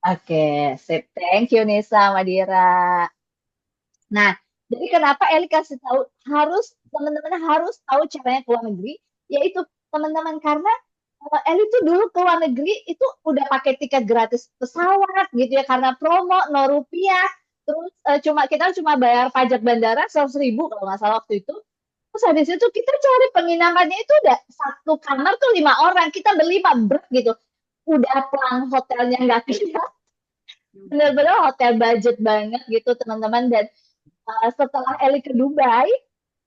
Oke, sip. Thank you Nisa Madira. Nah, jadi kenapa Eli kasih tahu harus teman-teman harus tahu caranya ke luar negeri, yaitu teman-teman karena Eli tuh dulu ke luar negeri itu udah pakai tiket gratis pesawat gitu ya karena promo 0 rupiah. Terus kita cuma bayar pajak bandara 100.000 kalau nggak salah waktu itu. Terus habis itu kita cari penginapannya itu udah satu kamar tuh 5 orang, kita berlima ber gitu. Udah pelang hotelnya nggak kita, bener-bener hotel budget banget gitu teman-teman. Dan setelah Eli ke Dubai,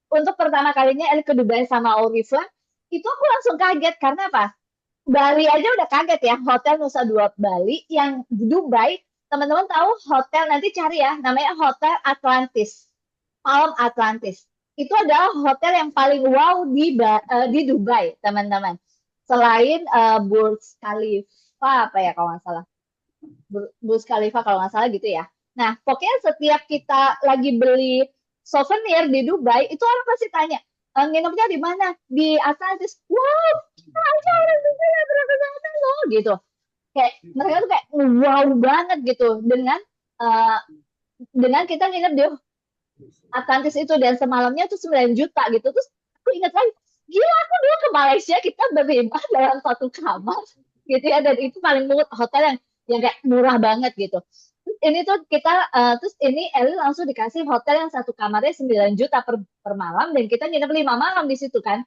untuk pertama kalinya Eli ke Dubai sama Oriflame, itu aku langsung kaget karena apa? Bali aja udah kaget ya, Hotel Nusa Dua Bali yang di Dubai, teman-teman tahu hotel nanti cari ya, namanya Hotel Atlantis, Palm Atlantis. Itu adalah hotel yang paling wow di Dubai, teman-teman. Selain Burj Khalifa apa ya kalau nggak salah, Burj Khalifa kalau nggak salah gitu ya. Nah, pokoknya setiap kita lagi beli souvenir di Dubai, itu orang pasti tanya, nginepnya di mana? Di Atlantis. Wow, kita aja orang Dubai yang pernah ke sana loh, gitu. Kayak mereka tuh kayak wow banget gitu uh, dengan kita nginep di Atlantis itu dan semalamnya tuh 9 juta gitu. Terus aku ingat lagi, gila aku dulu ke Malaysia kita berlima dalam satu kamar gitu ya, dan itu paling murah hotel yang kayak murah banget gitu. Terus ini tuh terus ini Eli langsung dikasih hotel yang satu kamarnya 9 juta per malam dan kita nginep 5 malam di situ kan.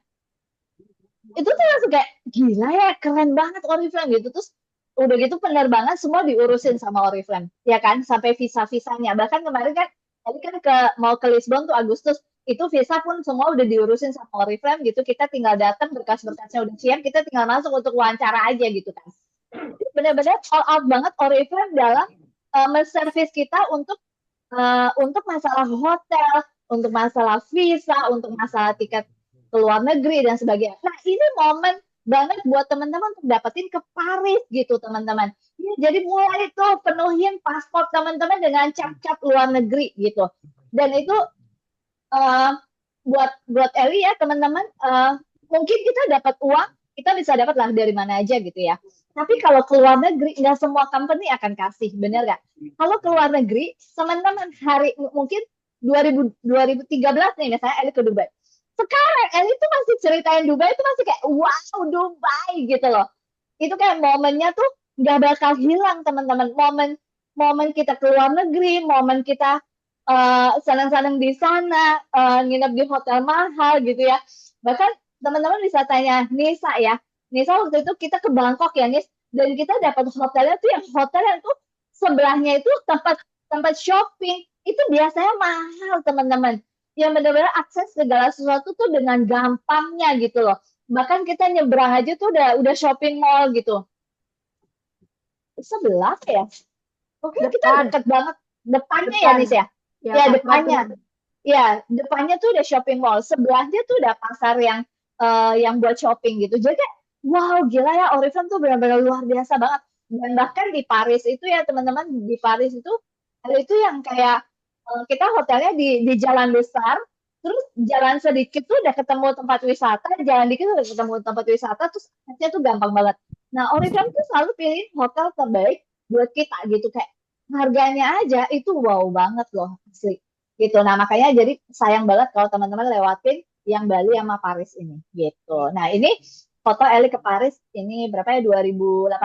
Itu tuh langsung kayak gila ya, keren banget Oriflame gitu. Terus udah gitu penerbangan semua diurusin sama Oriflame ya kan, sampai visa-visanya. Bahkan kemarin kan tadi kan mau ke Lisbon tuh Agustus, itu visa pun semua udah diurusin sama Oriflame gitu. Kita tinggal datang, berkas-berkasnya udah siap, kita tinggal masuk untuk wawancara aja gitu kan. Benar-benar all out banget Oriflame dalam menservis kita untuk masalah hotel, untuk masalah visa, untuk masalah tiket ke luar negeri dan sebagainya. Nah, ini momen banget buat teman-teman untuk dapetin ke Paris gitu, teman-teman. Ya, jadi mulai tuh penuhin paspor teman-teman dengan cap-cap luar negeri gitu. Dan itu uh, buat buat Eli ya teman-teman, mungkin kita dapat uang, kita bisa dapat lah dari mana aja gitu ya. Tapi kalau ke luar negeri nggak semua company akan kasih, bener nggak? Kalau ke luar negeri, teman-teman mungkin 2013 nih misalnya Eli ke Dubai. Sekarang Eli tuh masih ceritain Dubai itu masih kayak wow Dubai gitu loh. Itu kayak momennya tuh nggak bakal hilang teman-teman. Momen momen kita ke luar negeri, momen kita senang-senang di sana, nginep di hotel mahal gitu ya. Bahkan teman-teman bisa tanya Nisa ya. Nisa waktu itu kita ke Bangkok ya Nis, dan kita dapat hotelnya tuh yang hotel yang tuh sebelahnya itu tempat tempat shopping. Itu biasanya mahal teman-teman. Yang benar-benar akses segala sesuatu tuh dengan gampangnya gitu loh. Bahkan kita nyebrang aja tuh udah shopping mall gitu. Sebelah ya. Oke, kita Depan, deket banget depannya ya depan. Nis ya. Ya, Ya tepat depannya. benar. Ya, depannya tuh udah shopping mall. Sebelahnya tuh udah pasar yang buat shopping gitu. Jadi kayak, wow gila ya Oriflame tuh benar-benar luar biasa banget. Dan bahkan di Paris itu ya teman-teman, di Paris itu yang kayak kita hotelnya di jalan besar, terus jalan sedikit tuh udah ketemu tempat wisata, jalan dikit udah ketemu tempat wisata, terus aksesnya tuh gampang banget. Nah, Oriflame tuh selalu pilih hotel terbaik buat kita gitu, kayak harganya aja itu wow banget loh asli gitu. Nah, makanya jadi sayang banget kalau teman-teman lewatin yang Bali sama Paris ini gitu. Nah, ini foto Eli ke Paris ini berapa ya, 2018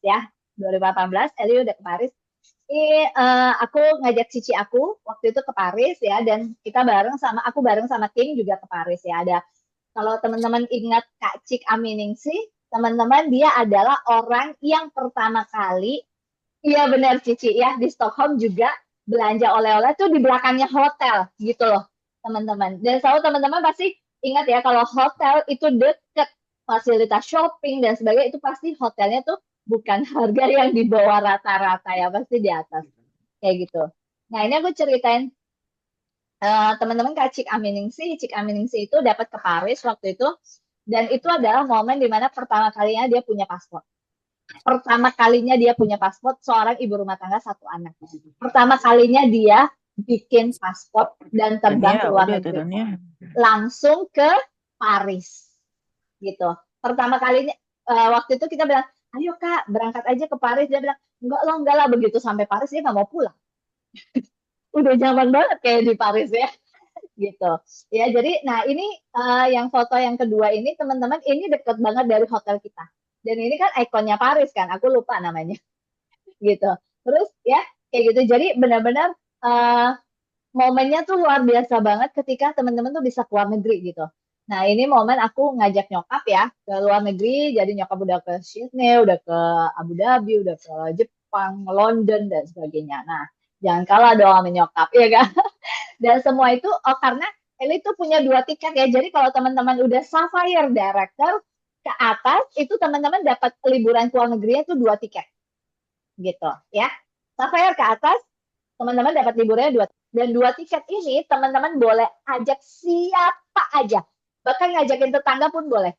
ya. 2018 Eli udah ke Paris. Ini aku ngajak cici aku waktu itu ke Paris ya, dan aku bareng sama tim juga ke Paris ya. Ada, kalau teman-teman ingat Kak Cik Aminingsi, teman-teman dia adalah orang yang pertama kali, iya benar Cici ya, di Stockholm juga belanja oleh-oleh tuh di belakangnya hotel gitu loh teman-teman. Dan selalu teman-teman pasti ingat ya, kalau hotel itu deket fasilitas shopping dan sebagainya, itu pasti hotelnya tuh bukan harga yang di bawah rata-rata ya, pasti di atas kayak gitu. Nah, ini aku ceritain teman-teman Kak Cik Aminingsi itu dapat ke Paris waktu itu, dan itu adalah momen dimana pertama kalinya dia punya paspor. Pertama kalinya dia punya paspor, seorang ibu rumah tangga satu anak. Pertama kalinya dia bikin paspor dan terbang Dania, ke luar udah tuh negeri. Dania. Langsung ke Paris gitu. Pertama kalinya waktu itu kita bilang, ayo Kak, berangkat aja ke Paris. Dia bilang, enggak lah, begitu sampai Paris dia nggak mau pulang. Udah nyaman banget kayak di Paris ya, gitu. Ya, jadi, nah ini yang foto yang kedua ini teman-teman, ini deket banget dari hotel kita. Dan ini kan ikonnya Paris kan, aku lupa namanya, gitu. Terus ya, kayak gitu. Jadi benar-benar uh, momennya tuh luar biasa banget ketika teman-teman tuh bisa keluar negeri gitu. Nah, ini momen aku ngajak nyokap ya ke luar negeri. Jadi nyokap udah ke Sydney, udah ke Abu Dhabi, udah ke Jepang, London, dan sebagainya. Nah, jangan kalah dong sama nyokap, ya kan? Dan semua itu karena Eli tuh punya dua tiket ya. Jadi kalau teman-teman udah Sapphire Director ke atas, itu teman-teman dapat liburan ke luar negerinya itu dua tiket gitu ya. Sapphire ke atas, teman-teman dapat liburnya dua. Dan dua tiket ini teman-teman boleh ajak siapa aja. Bahkan ngajakin tetangga pun boleh.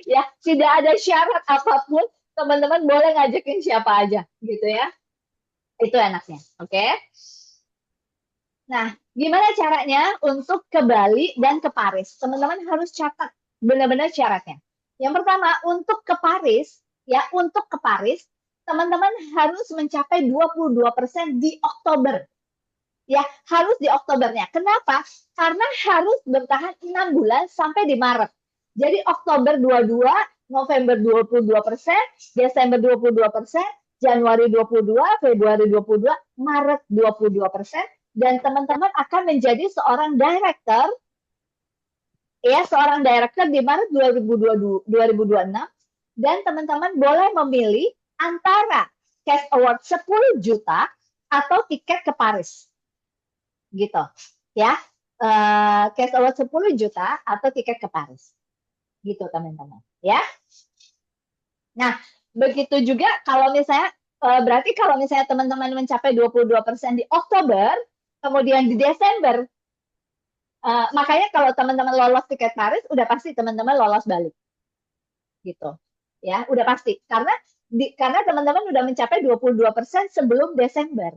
Ya, tidak ada syarat apapun. Teman-teman boleh ngajakin siapa aja gitu ya. Itu enaknya. Oke. Okay? Nah, gimana caranya untuk ke Bali dan ke Paris? Teman-teman harus catat benar-benar syaratnya. Yang pertama, untuk ke Paris, ya, untuk ke Paris, teman-teman harus mencapai 22% di Oktober. Ya, harus di Oktobernya. Kenapa? Karena harus bertahan 6 bulan sampai di Maret. Jadi Oktober 22, November 22%, Desember 22%, Januari 22, Februari 22, Maret 22%, dan teman-teman akan menjadi seorang director, ya, seorang director di Maret 2026, dan teman-teman boleh memilih antara cash award 10 juta atau tiket ke Paris. Gitu. Ya. Cash award 10 juta atau tiket ke Paris. Gitu, teman-teman. Ya. Nah, begitu juga kalau misalnya berarti kalau misalnya teman-teman mencapai 22% di Oktober, kemudian di Desember, makanya kalau teman-teman lolos tiket Paris, udah pasti teman-teman lolos balik. Gitu. Ya, udah pasti. Karena teman-teman udah mencapai 22% sebelum Desember.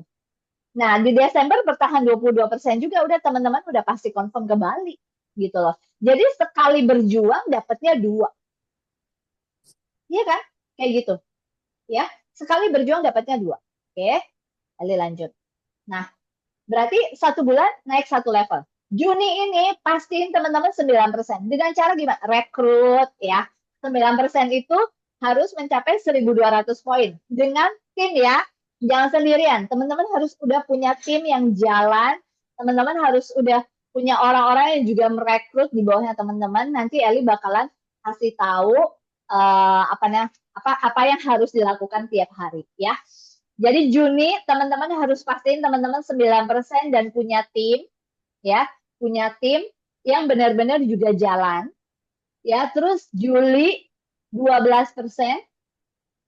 Nah, di Desember bertahan 22% juga udah teman-teman udah pasti confirm ke Bali gitu loh. Jadi sekali berjuang dapatnya dua. Iya kan? Kayak gitu. Ya, sekali berjuang dapatnya dua. Oke, kali lanjut. Nah, berarti satu bulan naik satu level. Juni ini pastiin teman-teman 9%. Dengan cara gimana? Rekrut ya. 9% itu harus mencapai 1.200 poin. Dengan tim ya. Jangan sendirian. Teman-teman harus udah punya tim yang jalan. Teman-teman harus udah punya orang-orang yang juga merekrut di bawahnya teman-teman. Nanti Eli bakalan kasih tahu apa yang harus dilakukan tiap hari ya. Jadi Juni teman-teman harus pastiin teman-teman 9% dan punya tim ya, punya tim yang benar-benar juga jalan ya. Terus Juli 12%,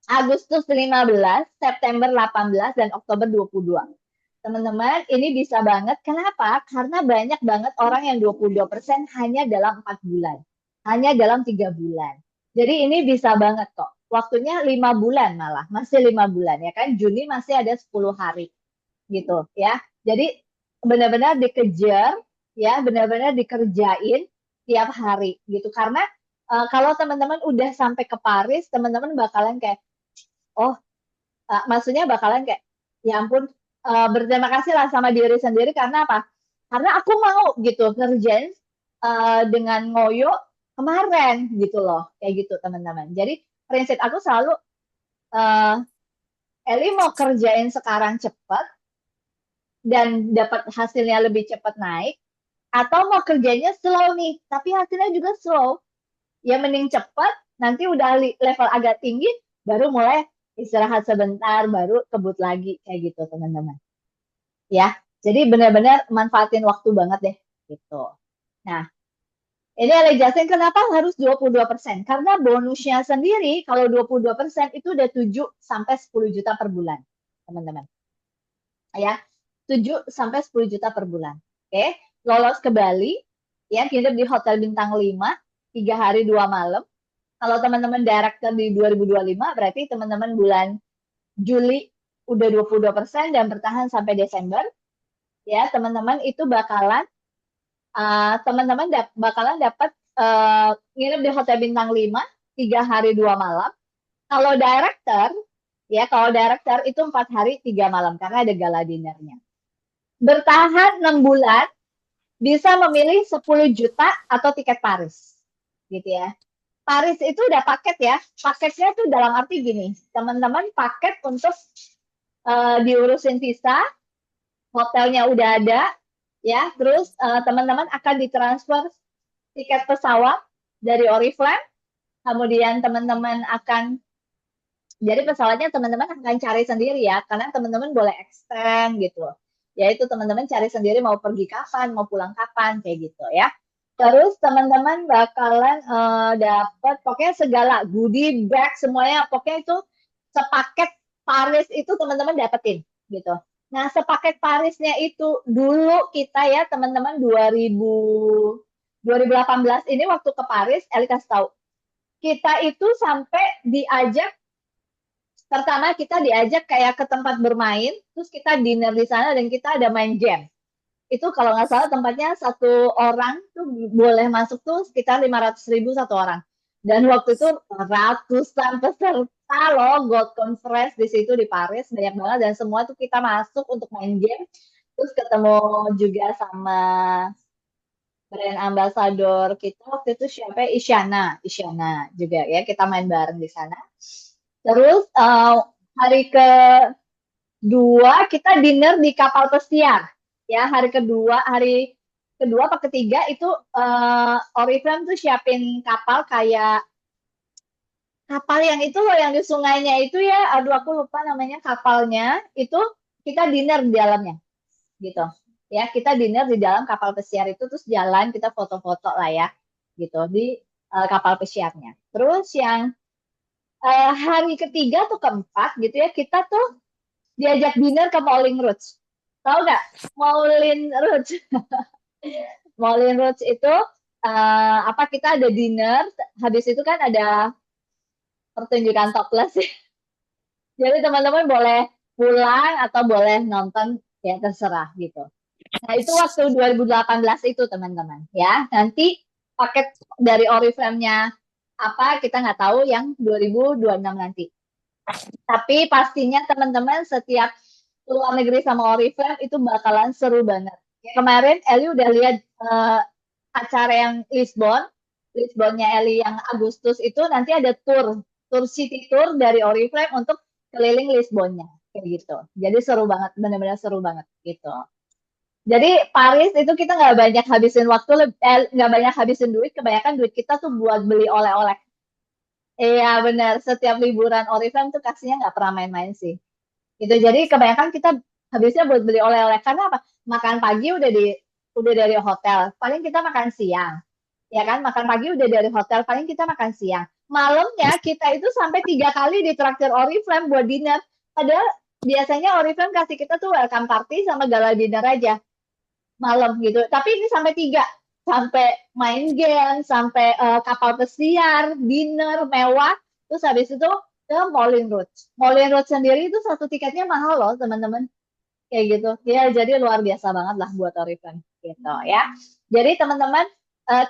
Agustus 15, September 18 dan Oktober 22. Teman-teman, ini bisa banget. Kenapa? Karena banyak banget orang yang 22% hanya dalam 4 bulan. Hanya dalam 3 bulan. Jadi ini bisa banget kok. Waktunya 5 bulan malah. Masih 5 bulan ya kan. Juni masih ada 10 hari. Gitu ya. Jadi benar-benar dikejar ya. Benar-benar dikerjain tiap hari gitu. Karena kalau teman-teman udah sampai ke Paris, teman-teman bakalan kayak, oh, maksudnya bakalan kayak, ya ampun, berterima kasih lah sama diri sendiri karena apa? Karena aku mau gitu kerjain dengan ngoyo kemarin gitu loh, kayak gitu teman-teman. Jadi prinsip aku selalu uh, Eli mau kerjain sekarang cepat dan dapat hasilnya lebih cepat naik, atau mau kerjanya slow nih, tapi hasilnya juga slow. Ya mending cepat, nanti udah level agak tinggi, baru mulai istirahat sebentar, baru kebut lagi kayak gitu teman-teman. Ya, jadi benar-benar manfaatin waktu banget deh gitu. Nah, ini ada jelasin kenapa harus 22%. Karena bonusnya sendiri kalau 22% itu udah 7 sampai 10 juta per bulan, teman-teman. Ya, 7 sampai 10 juta per bulan. Oke, lolos ke Bali, ya, nginep di hotel bintang 5, 3 hari 2 malam. Kalau teman-teman director di 2025, berarti teman-teman bulan Juli udah 22% dan bertahan sampai Desember. Ya, teman-teman itu bakalan bakalan dapat nginep di hotel bintang 5 3 hari 2 malam Kalau director, ya kalau director itu 4 hari 3 malam karena ada gala dinernya. Bertahan 6 bulan, bisa memilih 10 juta atau tiket Paris. Gitu ya. Paris itu udah paket ya. Paketnya tuh dalam arti gini, teman-teman paket untuk diurusin visa, hotelnya udah ada, ya. Terus teman-teman akan ditransfer tiket pesawat dari Oriflame, kemudian teman-teman akan jadi pesawatnya teman-teman akan cari sendiri ya, karena teman-teman boleh extend gitu. Yaitu teman-teman cari sendiri mau pergi kapan, mau pulang kapan, kayak gitu ya. Terus teman-teman bakalan dapat pokoknya segala goodie bag semuanya, pokoknya itu sepaket Paris itu teman-teman dapetin gitu. Nah, sepaket Parisnya itu dulu kita ya teman-teman 2018 ini waktu ke Paris, Eli kasih tahu. Kita itu sampai diajak pertama kita diajak kayak ke tempat bermain, terus kita dinner di sana dan kita ada main game. Itu kalau nggak salah tempatnya satu orang tuh boleh masuk tuh sekitar 500.000 satu orang. Dan waktu itu ratusan peserta loh Gold Conference di situ di Paris, banyak banget dan semua tuh kita masuk untuk main game. Terus ketemu juga sama brand ambassador kita waktu itu siapa? Isyana juga ya, kita main bareng di sana. Terus hari kedua kita dinner di kapal pesiar. Ya, hari kedua apa ketiga itu Oriflame tuh siapin kapal kayak kapal yang itu loh yang di sungainya itu ya, aduh aku lupa namanya kapalnya, itu kita dinner di dalamnya gitu. Ya, kita dinner di dalam kapal pesiar itu terus jalan kita foto-foto lah ya gitu di kapal pesiarnya. Terus yang hari ketiga atau keempat gitu ya kita tuh diajak dinner ke Moulin Rouge. Tahu nggak? Moulin Rouge. Moulin Rouge itu apa kita ada dinner, habis itu kan ada pertunjukan topless ya. Jadi teman-teman boleh pulang atau boleh nonton ya terserah gitu. Nah, itu waktu 2018 itu teman-teman ya. Nanti paket dari Oriflame-nya apa kita nggak tahu yang 2026 nanti. Tapi pastinya teman-teman setiap luar negeri sama Oriflame itu bakalan seru banget. Ya, kemarin Eli udah lihat acara yang Lisbonnya Eli yang Agustus itu nanti ada tour city tour dari Oriflame untuk keliling Lisbonnya kayak gitu. Jadi seru banget, benar-benar seru banget gitu. Jadi Paris itu kita nggak banyak habisin waktu, nggak banyak habisin duit, kebanyakan duit kita tuh buat beli oleh-oleh. Iya benar, setiap liburan Oriflame tuh kasihnya nggak pernah main-main sih. Gitu. Jadi kebanyakan kita habisnya buat beli oleh-oleh karena apa? Makan pagi udah dari hotel, paling kita makan siang. Ya kan? Makan pagi udah dari hotel, paling kita makan siang. Malamnya kita itu sampai 3 kali di traktir Oriflame buat dinner. Padahal biasanya Oriflame kasih kita tuh welcome party sama gala dinner aja malam gitu. Tapi ini sampai 3, sampai main game, sampai kapal pesiar, dinner mewah, terus habis itu ke Moulin Rouge. Moulin Rouge sendiri itu satu tiketnya mahal loh teman-teman, kayak gitu. Ya jadi luar biasa banget lah buat Oriflame gitu ya. Jadi teman-teman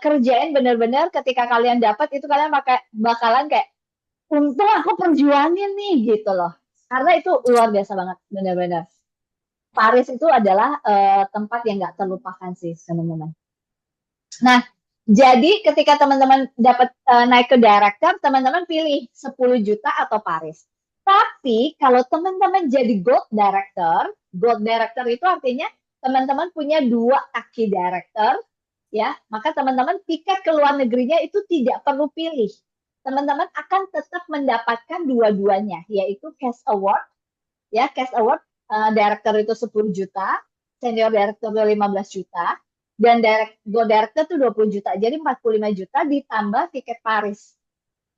kerjain bener-bener ketika kalian dapat itu kalian bakalan kayak untung aku perjuangin nih gitu loh. Karena itu luar biasa banget bener-bener. Paris itu adalah tempat yang nggak terlupakan sih teman-teman. Nah, jadi ketika teman-teman dapat naik ke director, teman-teman pilih 10 juta atau Paris. Tapi kalau teman-teman jadi gold director itu artinya teman-teman punya 2 kaki director, ya, maka teman-teman tiket ke luar negerinya itu tidak perlu pilih. Teman-teman akan tetap mendapatkan dua-duanya, yaitu cash award, ya, cash award director itu 10 juta, senior director itu 15 juta, dan go director itu 20 juta. Jadi 45 juta ditambah tiket Paris.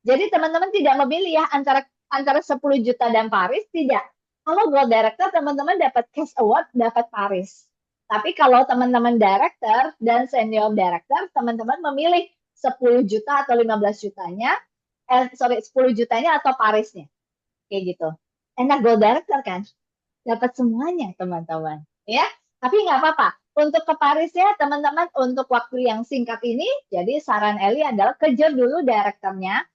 Jadi teman-teman tidak memilih ya antara 10 juta dan Paris, tidak. Kalau go director teman-teman dapat cash award, dapat Paris. Tapi kalau teman-teman director dan senior director, teman-teman memilih 10 juta atau 15 jutanya, 10 jutanya atau Parisnya. Kayak gitu. Enak go director kan? Dapat semuanya teman-teman ya, tapi nggak apa-apa untuk ke Paris ya teman-teman, untuk waktu yang singkat ini jadi saran Eli adalah kejar dulu direkturnya.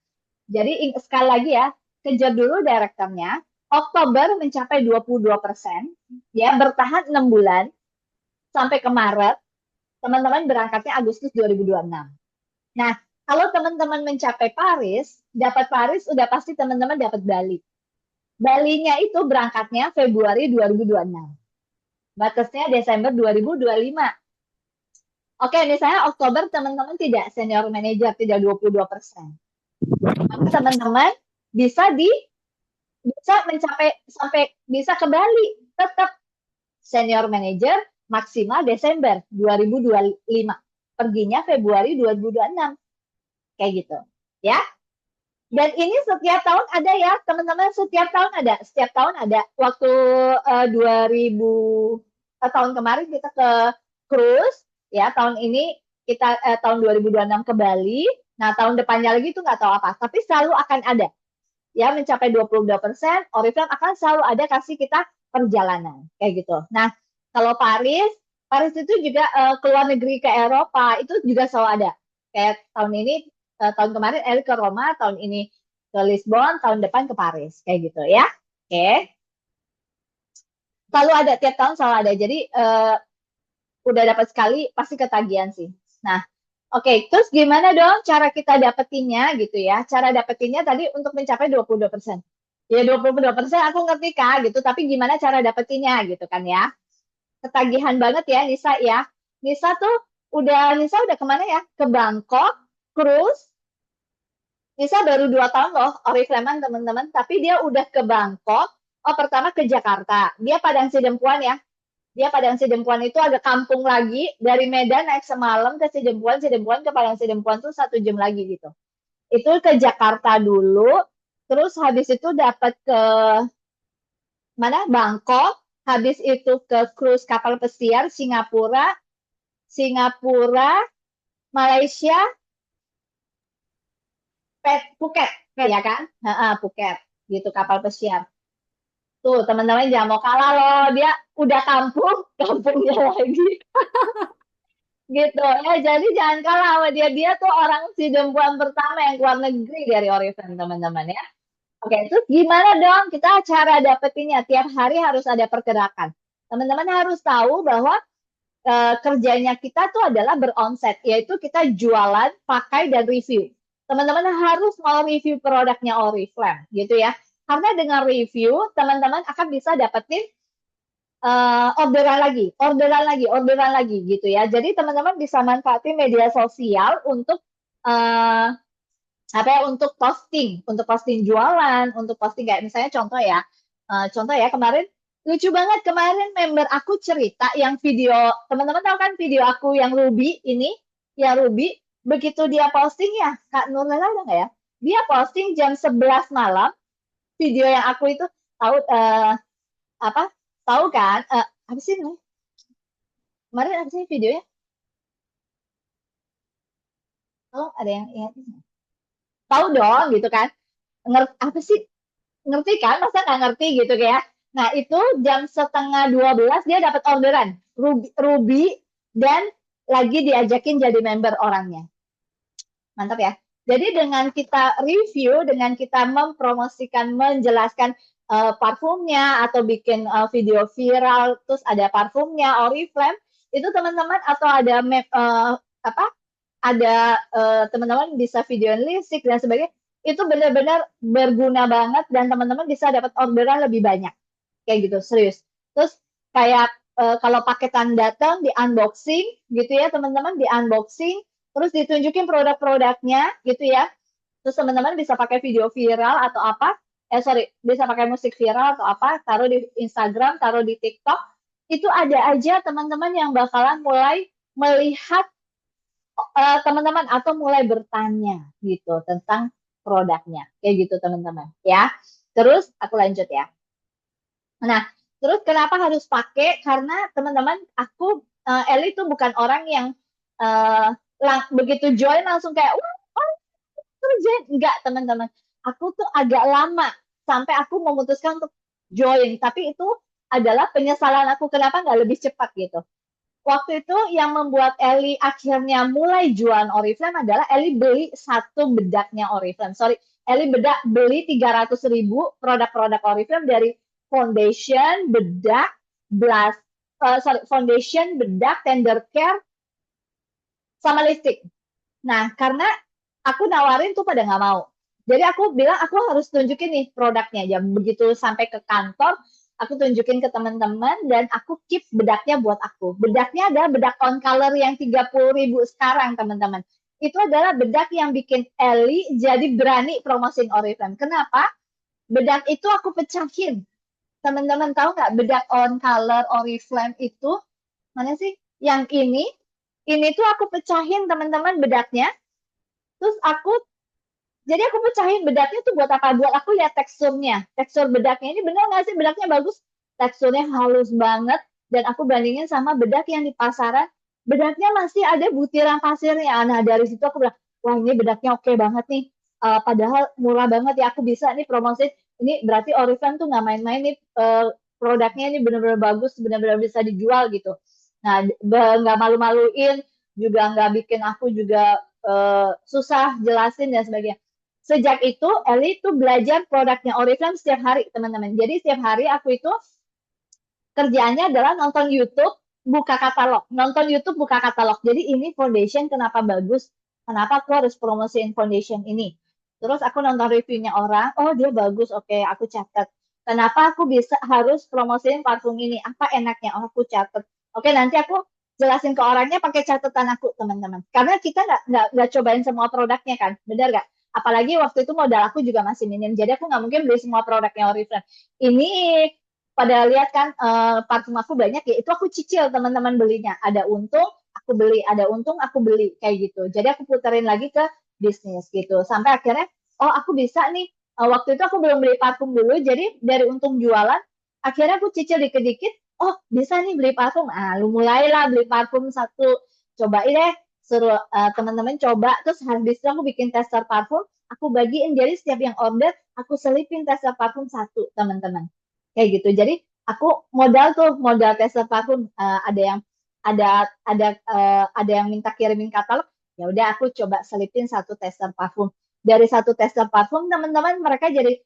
Jadi sekali lagi ya, kejar dulu direkturnya. Oktober mencapai 22%, ya bertahan 6 bulan sampai ke Maret. Teman-teman berangkatnya Agustus 2026. Nah, kalau teman-teman mencapai Paris, dapat Paris udah pasti teman-teman dapat Bali. Balinya itu berangkatnya Februari 2026. Batasnya Desember 2025. Oke, misalnya Oktober teman-teman tidak senior manager, tidak 22%. Maka teman-teman bisa mencapai sampai bisa ke Bali, tetap senior manager maksimal Desember 2025. Perginya Februari 2026. Kayak gitu. Ya. Dan ini setiap tahun ada ya, teman-teman, setiap tahun ada. Setiap tahun ada. Waktu 2000 tahun kemarin kita ke cruise, ya, tahun ini kita tahun 2026 ke Bali. Nah, tahun depannya lagi itu nggak tahu apa, tapi selalu akan ada. Ya, mencapai 22%, Oriflame akan selalu ada kasih kita perjalanan. Kayak gitu. Nah, kalau Paris itu juga ke luar negeri, ke Eropa, itu juga selalu ada. Kayak tahun ini, tahun kemarin Eli ke Roma, tahun ini ke Lisbon, tahun depan ke Paris. Kayak gitu ya. Oke. Selalu ada, tiap tahun selalu ada. Jadi, udah dapat sekali, pasti ketagihan sih. Nah, oke, terus gimana dong cara kita dapetinnya gitu ya? Cara dapetinnya tadi untuk mencapai 22%. Ya 22% aku ngerti Kak gitu, tapi gimana cara dapetinnya gitu kan ya? Ketagihan banget ya Nisa ya. Nisa udah kemana ya? Ke Bangkok, cruise. Nisa baru 2 tahun loh Oriflame teman-teman, tapi dia udah ke Bangkok. Oh, pertama ke Jakarta. Dia Padang Sidempuan ya. Dia Padang Sidempuan itu agak kampung lagi. Dari Medan naik semalam ke Sidempuan, Sidempuan ke Padang Sidempuan tuh 1 jam lagi gitu. Itu ke Jakarta dulu, terus habis itu dapat ke mana? Bangkok, habis itu ke cruise kapal pesiar Singapura, Malaysia, Phuket, ya kan? Phuket, gitu kapal pesiar. Tuh teman-teman jangan mau kalah loh, dia udah kampungnya lagi. Gitu ya, jadi jangan kalah sama dia tuh orang Sidempuan pertama yang keluar negeri dari Oriflame teman-teman ya. Oke, terus gimana dong kita cara dapetinnya? Tiap hari harus ada pergerakan. Teman-teman harus tahu bahwa kerjanya kita tuh adalah beromset, yaitu kita jualan, pakai, dan review. Teman-teman harus mau review produknya Oriflame, gitu ya. Karena dengan review, teman-teman akan bisa dapetin orderan lagi, gitu ya. Jadi teman-teman bisa manfaatin media sosial untuk untuk posting jualan, untuk posting kayak misalnya contoh ya kemarin lucu banget kemarin member aku cerita yang video, teman-teman tahu kan video aku yang Ruby ini, ya Ruby, begitu dia posting ya, Kak Nurlela ada nggak ya? Dia posting jam 11 malam, video yang aku itu tahu apa? Tahu kan? Apa sih nih? Kemarin apa sih videonya? Oh, ada yang ingat? Tahu dong gitu kan? Apa sih? Ngerti kan? Masa nggak ngerti gitu kayak. Nah, itu jam setengah 12 dia dapat orderan. Ruby dan lagi diajakin jadi member orangnya. Mantap ya. Jadi dengan kita review, dengan kita mempromosikan, menjelaskan parfumnya atau bikin video viral, terus ada parfumnya Oriflame, itu teman-teman atau ada teman-teman bisa video listrik dan sebagainya, itu benar-benar berguna banget dan teman-teman bisa dapat orderan lebih banyak. Kayak gitu, serius. Terus kayak kalau paketan datang di unboxing gitu ya, teman-teman di unboxing, terus ditunjukin produk-produknya gitu ya. Terus teman-teman bisa pakai video viral atau apa, bisa pakai musik viral atau apa, taruh di Instagram, taruh di TikTok, itu ada aja teman-teman yang bakalan mulai melihat teman-teman atau mulai bertanya gitu tentang produknya. Kayak gitu teman-teman ya. Terus aku lanjut ya. Nah, terus kenapa harus pakai? Karena teman-teman, Eli tuh bukan orang yang begitu join langsung kayak, wah, kerja. Enggak, teman-teman. Aku tuh agak lama sampai aku memutuskan untuk join. Tapi itu adalah penyesalan aku kenapa nggak lebih cepat gitu. Waktu itu yang membuat Eli akhirnya mulai jualan Oriflame adalah Eli beli satu bedaknya Oriflame. Sorry, Eli bedak beli 300.000 produk-produk Oriflame dari foundation, bedak, blush, foundation, bedak, tender care, sama lipstick. Nah, karena aku nawarin tuh pada nggak mau. Jadi aku bilang aku harus tunjukin nih produknya. Ya begitu sampai ke kantor, aku tunjukin ke teman-teman dan aku keep bedaknya buat aku. Bedaknya adalah bedak on color yang 30.000 sekarang, teman-teman. Itu adalah bedak yang bikin Ellie jadi berani promosiin Oriflame. Kenapa? Bedak itu aku pecahin. Teman-teman tahu nggak bedak on color Oriflame itu mana sih? Yang ini tuh aku pecahin teman-teman bedaknya. Terus jadi aku pecahin bedaknya tuh buat apa? Buat aku lihat teksturnya. Tekstur bedaknya ini bener nggak sih? Bedaknya bagus. Teksturnya halus banget. Dan aku bandingin sama bedak yang di pasaran. Bedaknya masih ada butiran pasirnya. Nah dari situ aku bilang, wah ini bedaknya oke banget nih. Padahal murah banget ya. Aku bisa nih promosi. Ini berarti Oriflame tuh nggak main-main nih. Produknya ini bener-bener bagus. Bener-bener bisa dijual gitu. Nah nggak malu-maluin. Juga nggak bikin aku juga susah jelasin dan sebagainya. Sejak itu Eli tuh belajar produknya Oriflame setiap hari teman-teman. Jadi setiap hari aku itu kerjaannya adalah nonton YouTube, buka katalog. Nonton YouTube, buka katalog. Jadi ini foundation kenapa bagus? Kenapa aku harus promosiin foundation ini? Terus aku nonton reviewnya orang, oh dia bagus, oke aku catat. Kenapa aku bisa harus promosiin parfum ini? Apa enaknya? Oh aku catat. Oke nanti aku jelasin ke orangnya pakai catatan aku teman-teman. Karena kita nggak cobain semua produknya kan, benar nggak? Apalagi waktu itu modal aku juga masih minim, jadi aku nggak mungkin beli semua produknya Oriflame. Ini pada lihat kan parfum aku banyak ya, itu aku cicil teman-teman belinya. Ada untung, aku beli. Ada untung, aku beli. Kayak gitu. Jadi aku puterin lagi ke bisnis gitu. Sampai akhirnya, oh aku bisa nih. Waktu itu aku belum beli parfum dulu, jadi dari untung jualan, akhirnya aku cicil dikit-dikit, oh bisa nih beli parfum. Ah, lu mulailah beli parfum satu. Cobain deh, suruh teman-teman coba. Terus habis itu aku bikin tester parfum, aku bagiin. Jadi setiap yang order, aku selipin tester parfum satu, teman-teman kayak gitu. Jadi aku modal tester parfum ada yang ada yang minta kirimin katalog, ya udah aku coba selipin satu tester parfum. Dari satu tester parfum teman-teman mereka jadi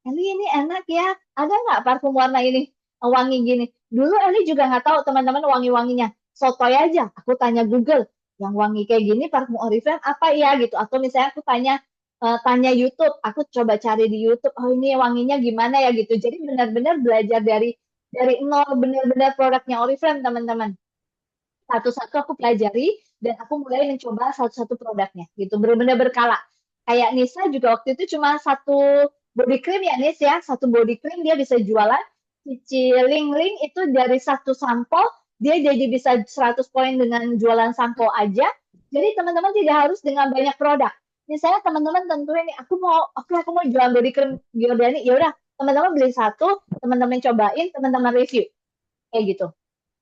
ini enak ya, ada nggak parfum warna ini wangi gini. Dulu Eli juga nggak tahu teman-teman wangi-wanginya, sotoy aja aku tanya Google yang wangi kayak gini parfum Oriflame apa ya gitu, atau misalnya aku tanya YouTube, aku coba cari di YouTube, oh ini wanginya gimana ya gitu. Jadi benar-benar belajar dari nol, benar-benar produknya Oriflame teman-teman. Satu-satu aku pelajari dan aku mulai mencoba satu-satu produknya gitu, benar-benar berkala. Kayak Nisa juga waktu itu cuma satu body cream ya Nis ya, satu body cream dia bisa jualan. Cici Ling Ling itu dari satu sampel dia jadi bisa 100 poin dengan jualan sampo aja. Jadi teman-teman tidak harus dengan banyak produk. Misalnya teman-teman tentuin nih, aku mau jualan body cream Giordani, ya udah teman-teman beli satu, teman-teman cobain, teman-teman review kayak gitu.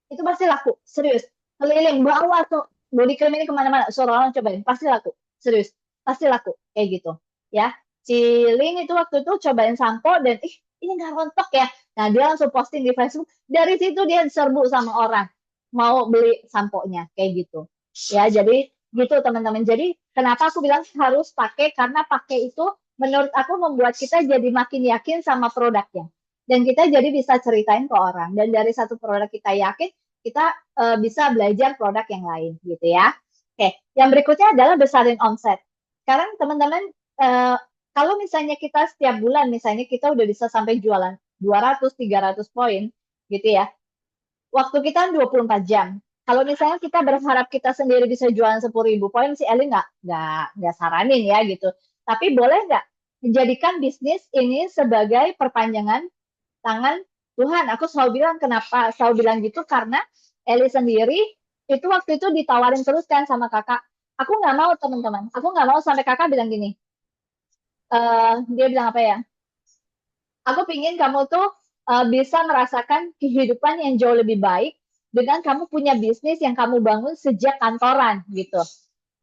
Itu pasti laku, serius. Keliling bawa tuh body cream ini kemana-mana, suruh orang cobain, pasti laku, serius, pasti laku kayak gitu. Ya, Ciling itu waktu itu cobain sampo dan ini nggak rontok ya. Nah dia langsung posting di Facebook. Dari situ dia diserbu sama orang mau beli samponya kayak gitu. Ya jadi gitu teman-teman. Jadi kenapa aku bilang harus pakai, karena pakai itu menurut aku membuat kita jadi makin yakin sama produknya. Dan kita jadi bisa ceritain ke orang. Dan dari satu produk kita yakin, kita bisa belajar produk yang lain gitu ya. Oke, yang berikutnya adalah besarin omset. Sekarang teman-teman, kalau misalnya kita setiap bulan, misalnya kita udah bisa sampai jualan 200-300 poin gitu ya, waktu kita 24 jam. Kalau misalnya kita berharap kita sendiri bisa jualan 10.000 poin, si Eli nggak saranin ya gitu. Tapi boleh nggak menjadikan bisnis ini sebagai perpanjangan tangan Tuhan? Aku selalu bilang, kenapa selalu bilang gitu, karena Eli sendiri itu waktu itu ditawarin terus kan sama kakak. Aku nggak mau teman-teman, aku nggak mau sampai kakak bilang gini, dia bilang apa ya? Aku pingin kamu tuh bisa merasakan kehidupan yang jauh lebih baik dengan kamu punya bisnis yang kamu bangun sejak kantoran gitu.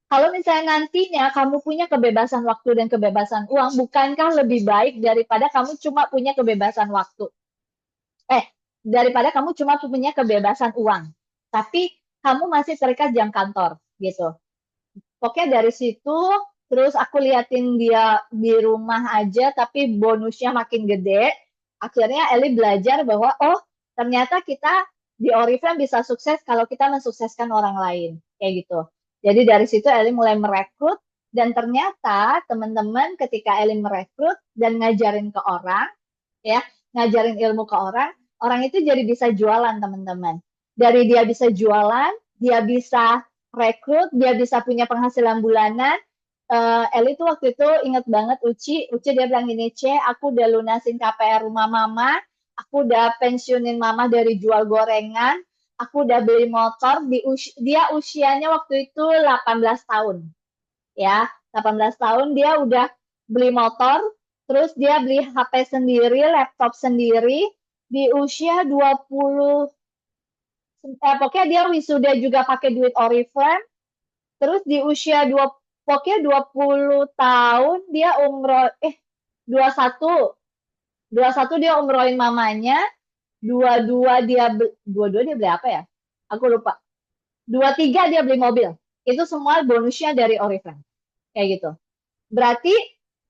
Kalau misalnya nantinya kamu punya kebebasan waktu dan kebebasan uang, bukankah lebih baik daripada kamu cuma punya kebebasan waktu? Daripada kamu cuma punya kebebasan uang, tapi kamu masih terikat jam kantor gitu. Pokoknya dari situ terus aku liatin dia di rumah aja tapi bonusnya makin gede. Akhirnya Eli belajar bahwa oh ternyata kita di Oriflame bisa sukses kalau kita mensukseskan orang lain kayak gitu. Jadi dari situ Eli mulai merekrut dan ternyata teman-teman ketika Eli merekrut dan ngajarin ke orang ya, ngajarin ilmu ke orang, orang itu jadi bisa jualan teman-teman. Dari dia bisa jualan, dia bisa rekrut, dia bisa punya penghasilan bulanan. Eli tuh waktu itu inget banget Uci dia bilang gini, aku udah lunasin KPR rumah mama, aku udah pensiunin mama dari jual gorengan, aku udah beli motor, dia usianya waktu itu 18 tahun ya 18 tahun dia udah beli motor, terus dia beli HP sendiri, laptop sendiri di usia 20 pokoknya dia wisuda juga pakai duit Oriflame, terus di usia 2 pokoknya 20 tahun dia umroh 21 21 dia umrohin mamanya, 22 dia beli apa ya? Aku lupa. 23 dia beli mobil. Itu semua bonusnya dari Oriflame. Kayak gitu. Berarti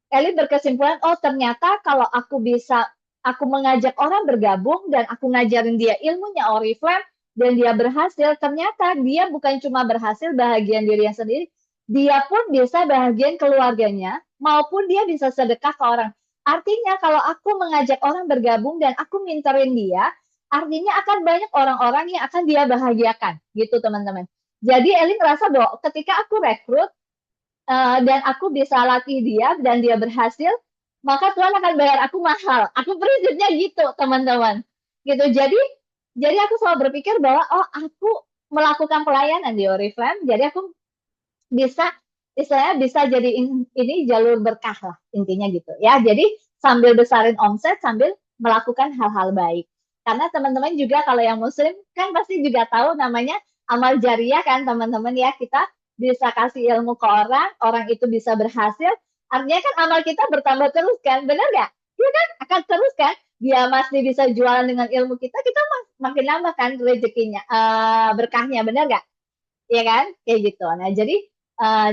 Eli berkesimpulan, oh ternyata kalau aku mengajak orang bergabung dan aku ngajarin dia ilmunya Oriflame dan dia berhasil, ternyata dia bukan cuma berhasil bahagian dirinya sendiri, dia pun bisa bahagian keluarganya, maupun dia bisa sedekah ke orang. Artinya kalau aku mengajak orang bergabung dan aku minterin dia, artinya akan banyak orang-orang yang akan dia bahagiakan, gitu teman-teman. Jadi Eli merasa bahwa ketika aku rekrut, dan aku bisa latih dia dan dia berhasil, maka Tuhan akan bayar aku mahal. Aku prinsipnya gitu, teman-teman. Gitu. Jadi aku selalu berpikir bahwa oh aku melakukan pelayanan di Oriflame, jadi aku bisa istilahnya bisa jadi ini jalur berkah lah intinya gitu ya. Jadi sambil besarin omset sambil melakukan hal-hal baik. Karena teman-teman juga kalau yang muslim kan pasti juga tahu namanya amal jariah kan teman-teman ya, kita bisa kasih ilmu ke orang, orang itu bisa berhasil, artinya kan amal kita bertambah terus kan, benar nggak? Iya kan, akan terus kan, dia masih bisa jualan dengan ilmu kita, kita makin nambah kan rezekinya, berkahnya, benar nggak? Iya kan, kayak gitu. Nah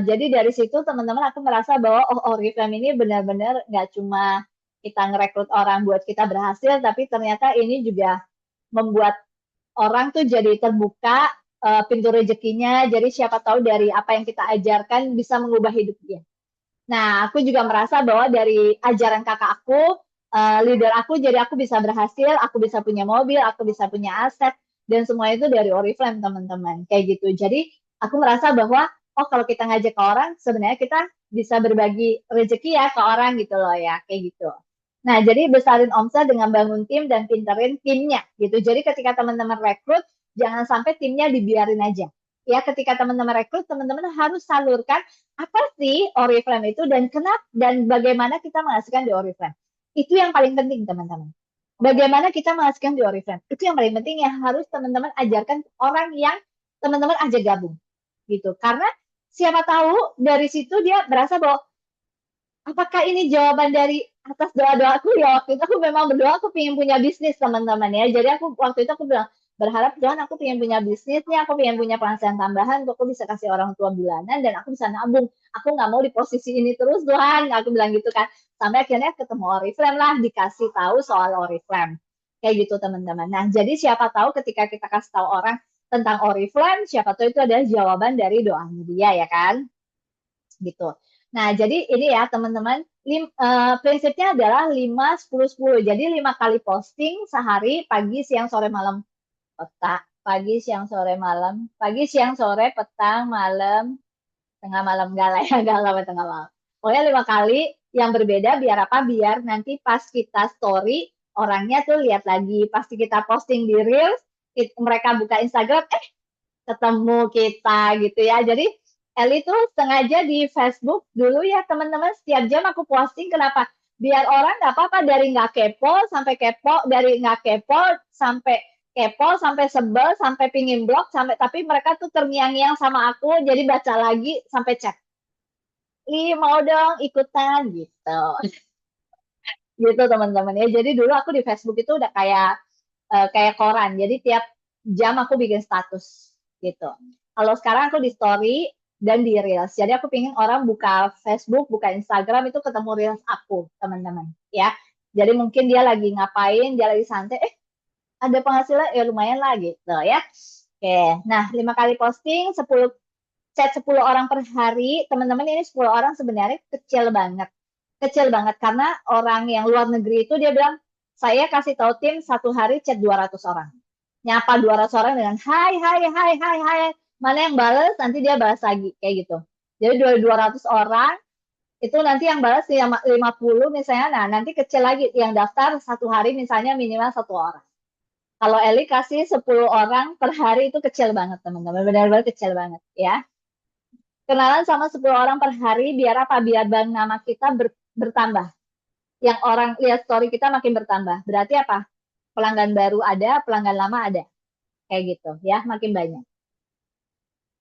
jadi dari situ teman-teman aku merasa bahwa oh Oriflame ini benar-benar nggak cuma kita ngerekrut orang buat kita berhasil, tapi ternyata ini juga membuat orang tuh jadi terbuka pintu rezekinya. Jadi siapa tahu dari apa yang kita ajarkan bisa mengubah hidup dia. Nah, aku juga merasa bahwa dari ajaran kakak aku, leader aku, jadi aku bisa berhasil, aku bisa punya mobil, aku bisa punya aset, dan semua itu dari Oriflame, teman-teman. Kayak gitu. Jadi, aku merasa bahwa, oh kalau kita ngajak ke orang, sebenarnya kita bisa berbagi rezeki ya ke orang gitu loh ya, kayak gitu. Nah, jadi besarin omset dengan bangun tim dan pinterin timnya gitu. Jadi ketika teman-teman rekrut, jangan sampai timnya dibiarin aja. Ya, ketika teman-teman rekrut, teman-teman harus salurkan apa sih Oriflame itu dan kenapa dan bagaimana kita menghasilkan di Oriflame. Itu yang paling penting teman-teman. Bagaimana kita menghasilkan di Oriflame. Itu yang paling penting yang harus teman-teman ajarkan orang yang teman-teman ajak gabung gitu. Karena siapa tahu dari situ dia berasa bahwa apakah ini jawaban dari atas doa-doa aku ya, waktu itu aku memang berdoa aku pengen punya bisnis teman-teman ya. Jadi aku waktu itu aku bilang berharap Tuhan aku pengen punya bisnisnya, aku pengen punya penghasilan tambahan, untuk aku bisa kasih orang tua bulanan dan aku bisa nabung. Aku nggak mau di posisi ini terus Tuhan, aku bilang gitu kan. Sampai akhirnya ketemu Oriflame lah, dikasih tahu soal Oriflame. Kayak gitu teman-teman. Nah, jadi siapa tahu ketika kita kasih tahu orang tentang Oriflame, siapa tahu itu adalah jawaban dari doanya dia ya kan? Gitu. Nah, jadi ini ya teman-teman, prinsipnya adalah 5 10 10. Jadi 5 kali posting sehari, pagi, siang, sore, malam, pagi, siang, sore, malam, pagi, siang, sore, petang, malam, tengah malam, enggak lah ya, enggak sampai tengah malam. Pokoknya 5 kali yang berbeda biar apa? Biar nanti pas kita story, orangnya tuh lihat lagi. Pasti kita posting di Reels, mereka buka Instagram, ketemu kita gitu ya. Jadi Eli tuh sengaja di Facebook dulu ya teman-teman setiap jam aku posting, kenapa? Biar orang nggak apa-apa dari nggak kepo, dari nggak kepo sampai sebel sampai pingin blok sampai tapi mereka tuh terngiang-ngiang sama aku jadi baca lagi sampai chat. Ih mau dong ikutan gitu. Gitu teman-teman ya. Jadi dulu aku di Facebook itu udah kayak koran. Jadi tiap jam aku bikin status gitu. Kalau sekarang aku di story dan di Reels. Jadi aku pengen orang buka Facebook, buka Instagram itu ketemu Reels aku, teman-teman. Ya, jadi mungkin dia lagi ngapain, dia lagi santai, ada penghasilan, ya lumayan lah gitu ya. Oke, nah 5 kali posting, 10 orang per hari, teman-teman ini 10 orang sebenarnya kecil banget. Kecil banget, karena orang yang luar negeri itu dia bilang, saya kasih tahu tim satu hari chat 200 orang. Nyapa 200 orang dengan hai, hai, hai, hai, hai. Mana yang balas, nanti dia balas lagi, kayak gitu. Jadi 200 orang, itu nanti yang balas 50 misalnya, nah nanti kecil lagi, yang daftar satu hari misalnya minimal 1 orang. Kalau Eli kasih 10 orang per hari itu kecil banget, teman-teman. Benar-benar kecil banget, ya. Kenalan sama 10 orang per hari, biar apa? Biar bank nama kita bertambah. Yang orang lihat story kita makin bertambah. Berarti apa? Pelanggan baru ada, pelanggan lama ada. Kayak gitu, ya. Makin banyak.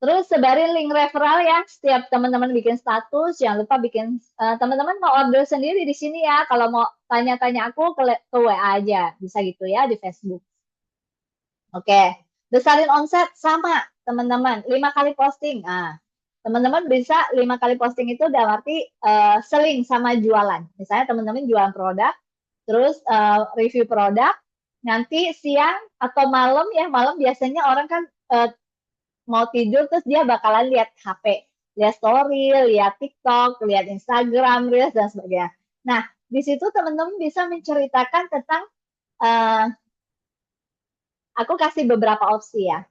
Terus sebarin link referral ya. Setiap teman-teman bikin status, jangan lupa bikin, teman-teman mau order sendiri di sini ya. Kalau mau tanya-tanya aku, ke WA aja. Bisa gitu ya, di Facebook. Oke, besarin omset sama teman-teman. 5 kali posting. Nah, teman-teman bisa 5 kali posting itu dalam arti seling sama jualan. Misalnya teman-teman jualan produk, terus review produk. Nanti siang atau malam ya, malam biasanya orang kan mau tidur terus dia bakalan lihat HP, lihat story, lihat TikTok, lihat Instagram, Reels dan sebagainya. Nah, di situ teman-teman bisa menceritakan tentang uh, aku kasih beberapa opsi ya.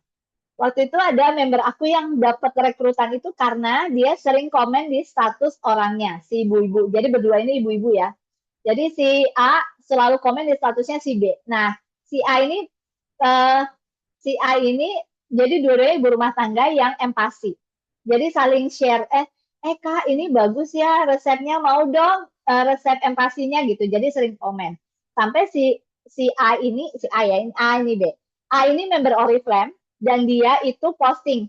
Waktu itu ada member aku yang dapat rekrutan itu karena dia sering komen di status orangnya, si ibu-ibu. Jadi berdua ini ibu-ibu ya. Jadi si A selalu komen di statusnya si B. Nah, si A ini uh, si A ini jadi dua-duanya ibu rumah tangga yang empati. Jadi saling share, Kak ini bagus ya resepnya, mau dong resep empasinya gitu. Jadi sering komen. Sampai si A ini, si A ya, ini A ini B. A ini member Oriflame dan dia itu posting,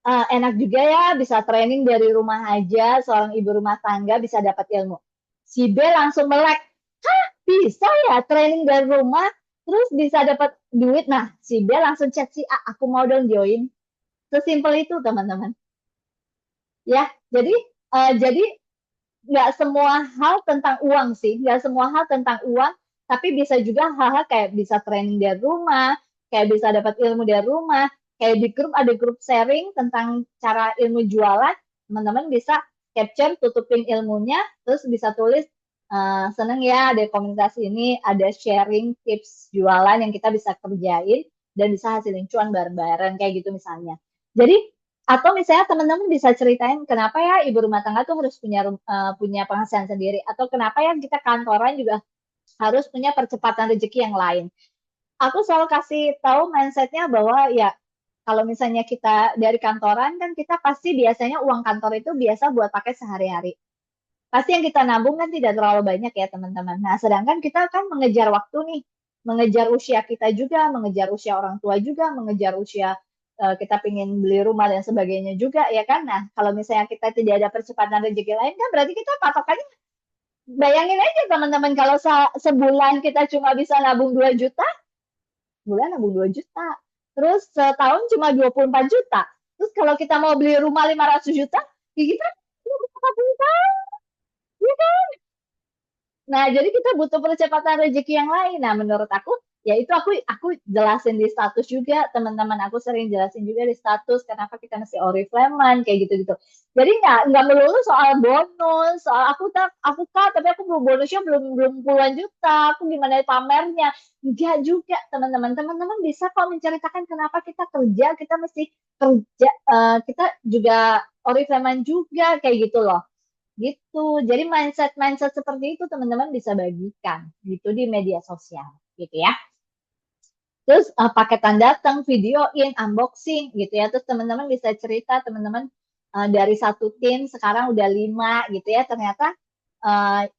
enak juga ya bisa training dari rumah aja, seorang ibu rumah tangga bisa dapat ilmu. Si B langsung melek, hah bisa ya training dari rumah terus bisa dapat duit. Nah si B langsung chat si A, aku mau dong join. Sesimpel itu teman-teman. Ya, jadi nggak semua hal tentang uang sih, nggak semua hal tentang uang, tapi bisa juga hal-hal kayak bisa training dari rumah, kayak bisa dapat ilmu dari rumah, kayak di grup ada grup sharing tentang cara ilmu jualan, teman-teman bisa capture, tutupin ilmunya, terus bisa tulis, seneng ya ada komunitas ini, ada sharing tips jualan yang kita bisa kerjain, dan bisa hasilin cuan bareng-bareng, kayak gitu misalnya. Jadi atau misalnya teman-teman bisa ceritain kenapa ya ibu rumah tangga tuh harus punya penghasilan sendiri, atau kenapa ya kita kantoran juga harus punya percepatan rezeki yang lain. Aku selalu kasih tahu mindsetnya bahwa ya kalau misalnya kita dari kantoran kan kita pasti biasanya uang kantor itu biasa buat pakai sehari-hari. Pasti yang kita nabung kan tidak terlalu banyak ya teman-teman. Nah sedangkan kita kan mengejar waktu nih, mengejar usia kita juga, mengejar usia orang tua juga, mengejar usia kita pengen beli rumah dan sebagainya juga ya kan. Nah kalau misalnya kita tidak ada percepatan rezeki lain kan berarti kita patokannya, bayangin aja teman-teman kalau sebulan kita cuma bisa nabung 2 juta, bulan nabung 2 juta. Terus setahun cuma 24 juta. Terus kalau kita mau beli rumah 500 juta, ya kita berapa juta? Ya kan? Nah, jadi kita butuh percepatan rezeki yang lain. Nah, menurut aku, ya itu aku jelasin di status juga, teman-teman aku sering jelasin juga di status kenapa kita mesti Oriflame kayak gitu-gitu. Jadi nggak melulu soal bonus, soal aku kak, tapi aku belum bonusnya belum belum puluhan juta, aku gimana pamernya? Enggak juga, teman-teman. Teman-teman bisa kok menceritakan kenapa kita kerja, kita mesti kerja, kita juga Oriflame juga kayak gitu loh. Gitu. Jadi mindset-mindset seperti itu teman-teman bisa bagikan gitu di media sosial gitu ya. Terus paketan datang, videoin, unboxing gitu ya. Terus teman-teman bisa cerita, teman-teman dari satu tim sekarang udah 5 gitu ya. Ternyata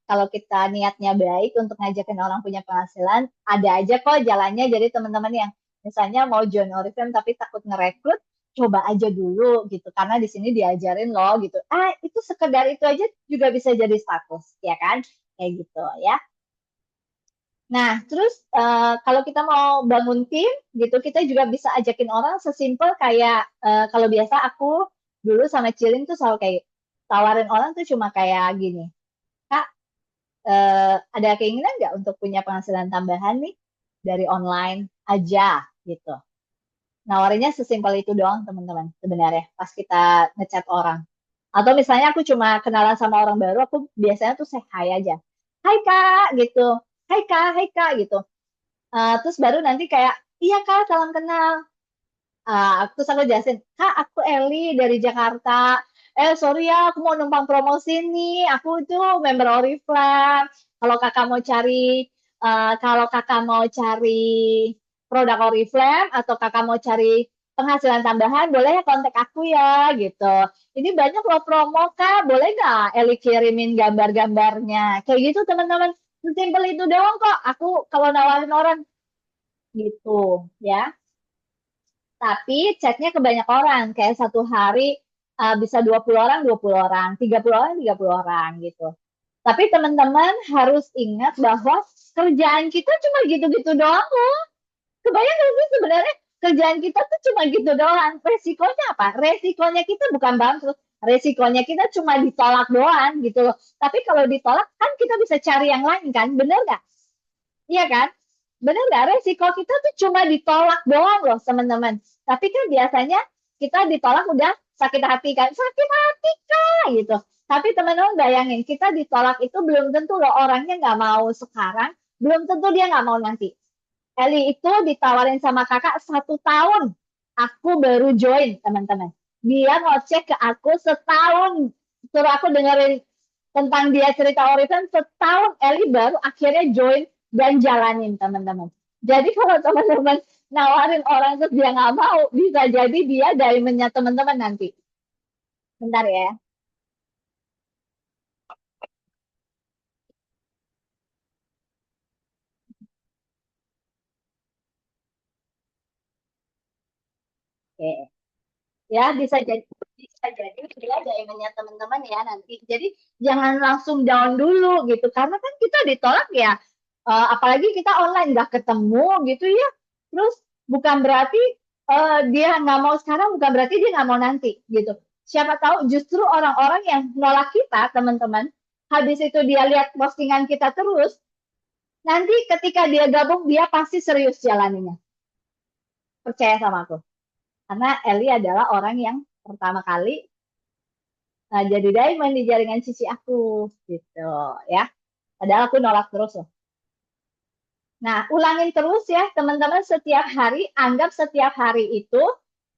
kalau kita niatnya baik untuk ngajakin orang punya penghasilan, ada aja kok jalannya. Jadi teman-teman yang misalnya mau join Oriflame tapi takut ngerekrut, coba aja dulu gitu. Karena di sini diajarin loh gitu. Itu sekedar itu aja juga bisa jadi status, ya kan? Kayak gitu ya. Nah, terus kalau kita mau bangun tim gitu, kita juga bisa ajakin orang sesimpel kayak kalau biasa aku Dulu sama Cilin tuh selalu kayak tawarin orang tuh cuma kayak gini, Kak, ada keinginan nggak untuk punya penghasilan tambahan nih dari online aja gitu. Nawarinnya sesimpel itu doang teman-teman sebenarnya pas kita ngechat orang. Atau misalnya aku cuma kenalan sama orang baru, aku biasanya tuh say hi aja. Hai Kak gitu. Hai Kak gitu. Terus baru nanti kayak, iya Kak, salam kenal. Terus aku jelasin, Kak, aku Eli dari Jakarta. Sorry ya, aku mau numpang promosi nih. Aku tuh member Oriflame. Kalau kakak mau cari, kalau kakak mau cari produk Oriflame atau kakak mau cari penghasilan tambahan, boleh ya kontak aku ya, gitu. Ini banyak loh promo, Kak. Boleh nggak Eli kirimin gambar-gambarnya? Kayak gitu, teman-teman. Simpel itu doang kok. Aku kalau nawarin orang gitu, ya. Tapi chatnya ke banyak orang, kayak satu hari bisa 20 orang, 20 orang, 30 orang, 30 orang gitu. Tapi teman-teman harus ingat bahwa kerjaan kita cuma gitu-gitu doang loh. Kebayang gak sih sebenarnya kerjaan kita tuh cuma gitu doang. Resikonya apa? Resikonya kita bukan bangkrut. Resikonya kita cuma ditolak doang gitu loh. Tapi kalau ditolak kan kita bisa cari yang lain kan, bener nggak? Iya kan? Bener nggak? Resiko kita tuh cuma ditolak doang loh, teman-teman. Tapi kan biasanya kita ditolak udah sakit hati kan. Sakit hati kak gitu. Tapi teman-teman bayangin, kita ditolak itu belum tentu loh orangnya nggak mau sekarang. Belum tentu dia nggak mau nanti. Eli itu ditawarin sama kakak 1 tahun. Aku baru join, teman-teman. Dia ngocek ke aku setahun. Suruh aku dengerin tentang dia cerita Oriflame setahun. Eli baru akhirnya join dan jalanin, teman-teman. Jadi kalau teman-teman nawarin orang terus dia nggak mau, bisa jadi dia diamondnya teman-teman nanti. Bentar ya. Oke. Ya bisa jadi dia diamondnya teman-teman ya nanti. Jadi jangan langsung down dulu gitu karena kan kita ditolak ya. Apalagi kita online nggak ketemu gitu ya. Terus bukan berarti dia nggak mau sekarang, bukan berarti dia nggak mau nanti gitu. Siapa tahu justru orang-orang yang nolak kita teman-teman, habis itu dia lihat postingan kita terus, nanti ketika dia gabung dia pasti serius jalaninya. Percaya sama aku. Karena Eli adalah orang yang pertama kali jadi diamond di jaringan cici aku gitu ya. Padahal aku nolak terus loh. Nah, ulangin terus ya teman-teman setiap hari, anggap setiap hari itu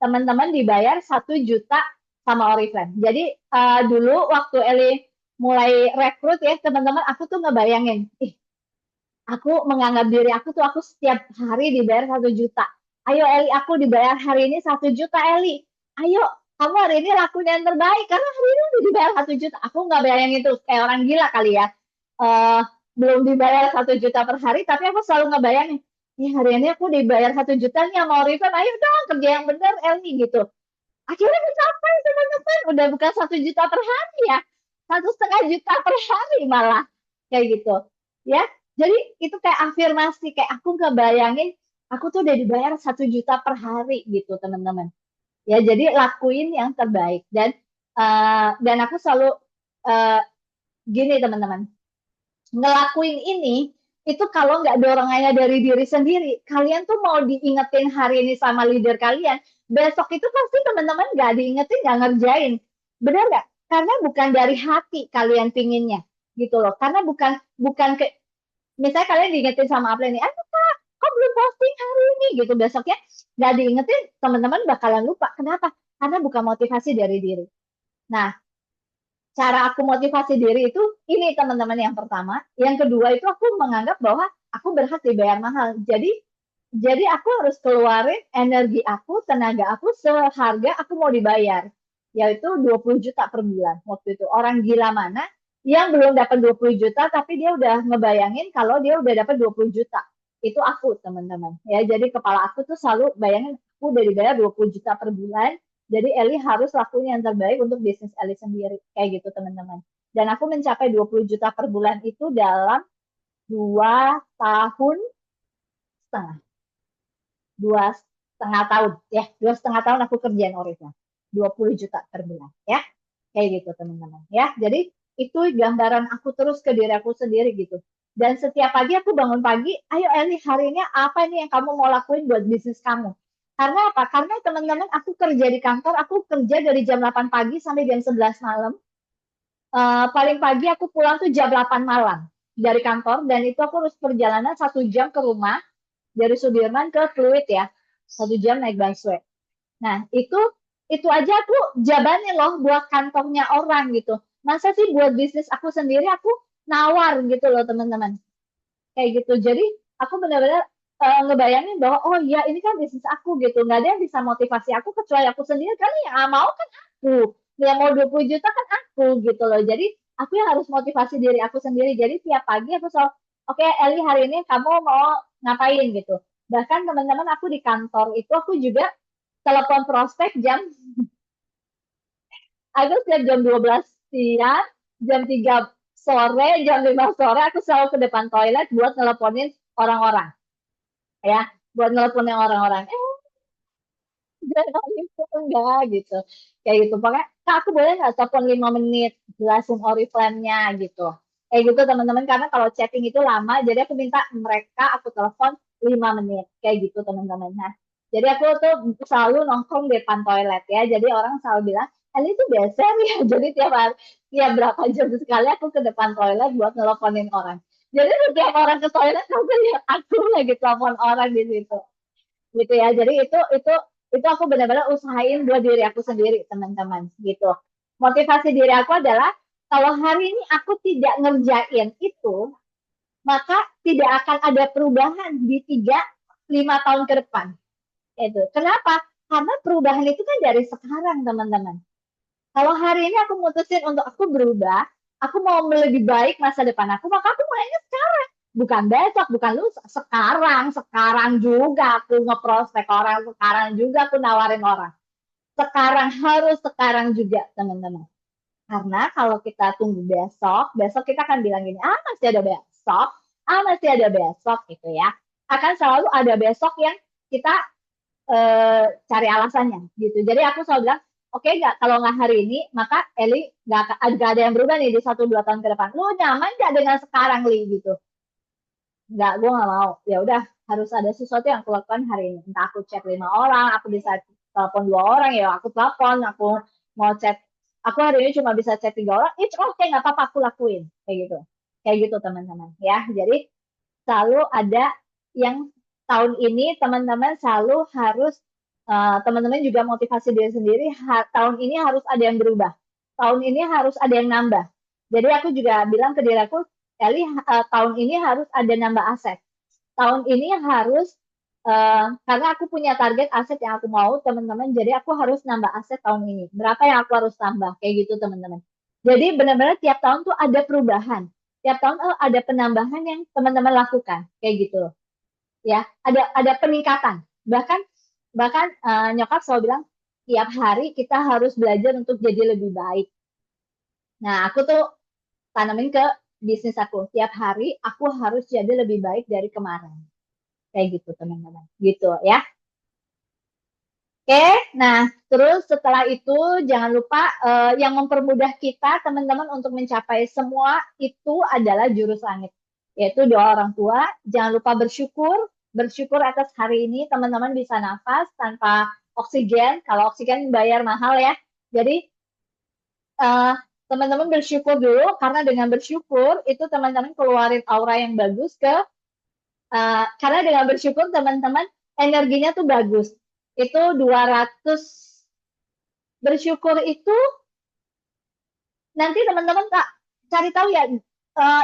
teman-teman dibayar 1 juta sama Oriflame. Jadi dulu waktu Eli mulai rekrut ya teman-teman, aku tuh ngebayangin, aku menganggap diri aku tuh aku setiap hari dibayar 1 juta. Ayo Eli, aku dibayar hari ini 1 juta Eli. Ayo, kamu hari ini lakuin yang terbaik karena hari ini udah dibayar 1 juta. Aku nggak bayangin itu kayak orang gila kali ya. Eh belum dibayar 1 juta per hari, tapi aku selalu ngebayangin, nih hari ini aku dibayar 1 juta nih sama Orifan, ayo dong kerja yang bener Eli gitu. Akhirnya mencapai teman-teman, udah bukan 1 juta per hari ya, 1,5 juta per hari malah kayak gitu ya. Jadi itu kayak afirmasi, kayak aku nggak bayangin aku tuh udah dibayar 1 juta per hari gitu teman-teman ya. Jadi lakuin yang terbaik dan aku selalu uh, gini teman-teman, ngelakuin ini itu kalau nggak dorongannya dari diri sendiri, kalian tuh mau diingetin hari ini sama leader kalian, besok itu pasti teman-teman nggak diingetin, nggak ngerjain. Benar nggak? Karena bukan dari hati kalian pinginnya gitu loh. Karena bukan bukan ke misalnya kalian diingetin sama apa nih, aduh kak, kok belum posting hari ini gitu, besoknya nggak diingetin, teman-teman bakalan lupa. Kenapa? Karena bukan motivasi dari diri. Nah, cara aku motivasi diri itu ini teman-teman, yang pertama. Yang kedua itu aku menganggap bahwa aku berhak dibayar mahal. Jadi aku harus keluarin energi aku, tenaga aku seharga aku mau dibayar. Yaitu 20 juta per bulan. Waktu itu orang gila mana yang belum dapat 20 juta tapi dia udah ngebayangin kalau dia udah dapat 20 juta. Itu aku teman-teman. Ya, jadi kepala aku tuh selalu bayangin aku udah dibayar 20 juta per bulan. Jadi Eli harus lakuin yang terbaik untuk bisnis Eli sendiri. Kayak gitu teman-teman. Dan aku mencapai 20 juta per bulan itu dalam 2 tahun setengah. 2,5 tahun ya, 2,5 tahun aku kerjaan Oriflame. 20 juta per bulan ya. Kayak gitu teman-teman ya. Jadi itu gambaran aku terus ke diri aku sendiri gitu. Dan setiap pagi aku bangun pagi, ayo Eli hari ini apa nih yang kamu mau lakuin buat bisnis kamu? Karena apa? Karena teman-teman aku kerja di kantor, aku kerja dari jam 8 pagi sampai jam 11 malam. Paling pagi aku pulang tuh jam 8 malam dari kantor dan itu aku harus perjalanan 1 jam ke rumah dari Sudirman ke Fluid ya. 1 jam naik busway. Nah, itu aja aku jabanin loh buat kantornya orang gitu. Masa sih buat bisnis aku sendiri aku nawar gitu loh teman-teman. Kayak gitu. Jadi aku benar-benar ngebayangin bahwa oh iya ini kan bisnis aku gitu. Nggak ada yang bisa motivasi aku kecuali aku sendiri karena yang mau kan aku. Yang mau 20 juta kan aku gitu loh. Jadi aku yang harus motivasi diri aku sendiri. Jadi tiap pagi aku selalu oke Eli hari ini kamu mau ngapain gitu. Bahkan teman-teman aku di kantor itu aku juga telepon prospek aku setiap jam 12 siang, jam 3 sore, jam 5 sore aku selalu ke depan toilet buat nelponin orang-orang ya, buat nelponin orang-orang. Jangan itu enggak gitu. Kayak gitu. Pokoknya, Kak, aku boleh nggak telepon 5 menit jelasin Oriflame-nya gitu. Kayak gitu teman-teman, karena kalau chatting itu lama, jadi aku minta mereka aku telepon 5 menit. Kayak gitu teman-teman. Nah, jadi aku tuh selalu nongkrong di depan toilet ya. Jadi orang selalu bilang, ini tuh biasa ya. Jadi tiap hari, tiap berapa jam sekali aku ke depan toilet buat nelponin orang. Jadi setiap orang ke toilet, aku lihat aku lagi telepon orang di situ gitu ya. Jadi itu aku benar-benar usahain buat diri aku sendiri, teman-teman, gitu. Motivasi diri aku adalah kalau hari ini aku tidak ngerjain itu, maka tidak akan ada perubahan di 3-5 tahun ke depan. Itu. Kenapa? Karena perubahan itu kan dari sekarang, teman-teman. Kalau hari ini aku mutusin untuk aku berubah, aku mau lebih baik masa depan aku, maka aku mulainya sekarang. Bukan besok, bukan lusa. Sekarang juga aku ngeprospek orang, sekarang juga aku nawarin orang. Sekarang harus sekarang juga, teman-teman. Karena kalau kita tunggu besok, besok kita akan bilang gini, masih ada besok, masih ada besok gitu ya. Akan selalu ada besok yang kita cari alasannya gitu. Jadi aku selalu bilang, oke nggak kalau nggak hari ini, maka Eli nggak ada yang berubah nih di 1-2 tahun ke depan. Lu nyaman nggak dengan sekarang Li gitu? Nggak, gue nggak mau. Ya udah harus ada sesuatu yang aku lakukan hari ini. Entah aku chat 5 orang, aku bisa telepon 2 orang, ya aku telepon, aku mau chat, aku hari ini cuma bisa chat 3 orang, it's okay, nggak apa-apa aku lakuin. Kayak gitu teman-teman ya. Jadi selalu ada yang tahun ini teman-teman selalu harus teman-teman juga motivasi diri sendiri tahun ini harus ada yang berubah, tahun ini harus ada yang nambah. Jadi aku juga bilang ke diri aku, Eli tahun ini harus ada nambah aset, tahun ini harus karena aku punya target aset yang aku mau teman-teman, jadi aku harus nambah aset tahun ini, berapa yang aku harus tambah kayak gitu teman-teman. Jadi benar-benar tiap tahun tuh ada perubahan, tiap tahun ada penambahan yang teman-teman lakukan kayak gitu ya, ada peningkatan, bahkan bahkan nyokap selalu bilang tiap hari kita harus belajar untuk jadi lebih baik. Nah aku tuh tanamin ke bisnis aku, tiap hari aku harus jadi lebih baik dari kemarin kayak gitu teman-teman gitu ya. Oke, nah terus setelah itu jangan lupa yang mempermudah kita teman-teman untuk mencapai semua itu adalah jurus langit, yaitu doa orang tua. Jangan lupa bersyukur, bersyukur atas hari ini teman-teman bisa nafas tanpa oksigen. Kalau oksigen bayar mahal ya. Jadi uh, teman-teman bersyukur dulu karena dengan bersyukur itu teman-teman keluarin aura yang bagus ke karena dengan bersyukur teman-teman energinya tuh bagus. Itu 200 bersyukur itu nanti teman-teman tak cari tahu ya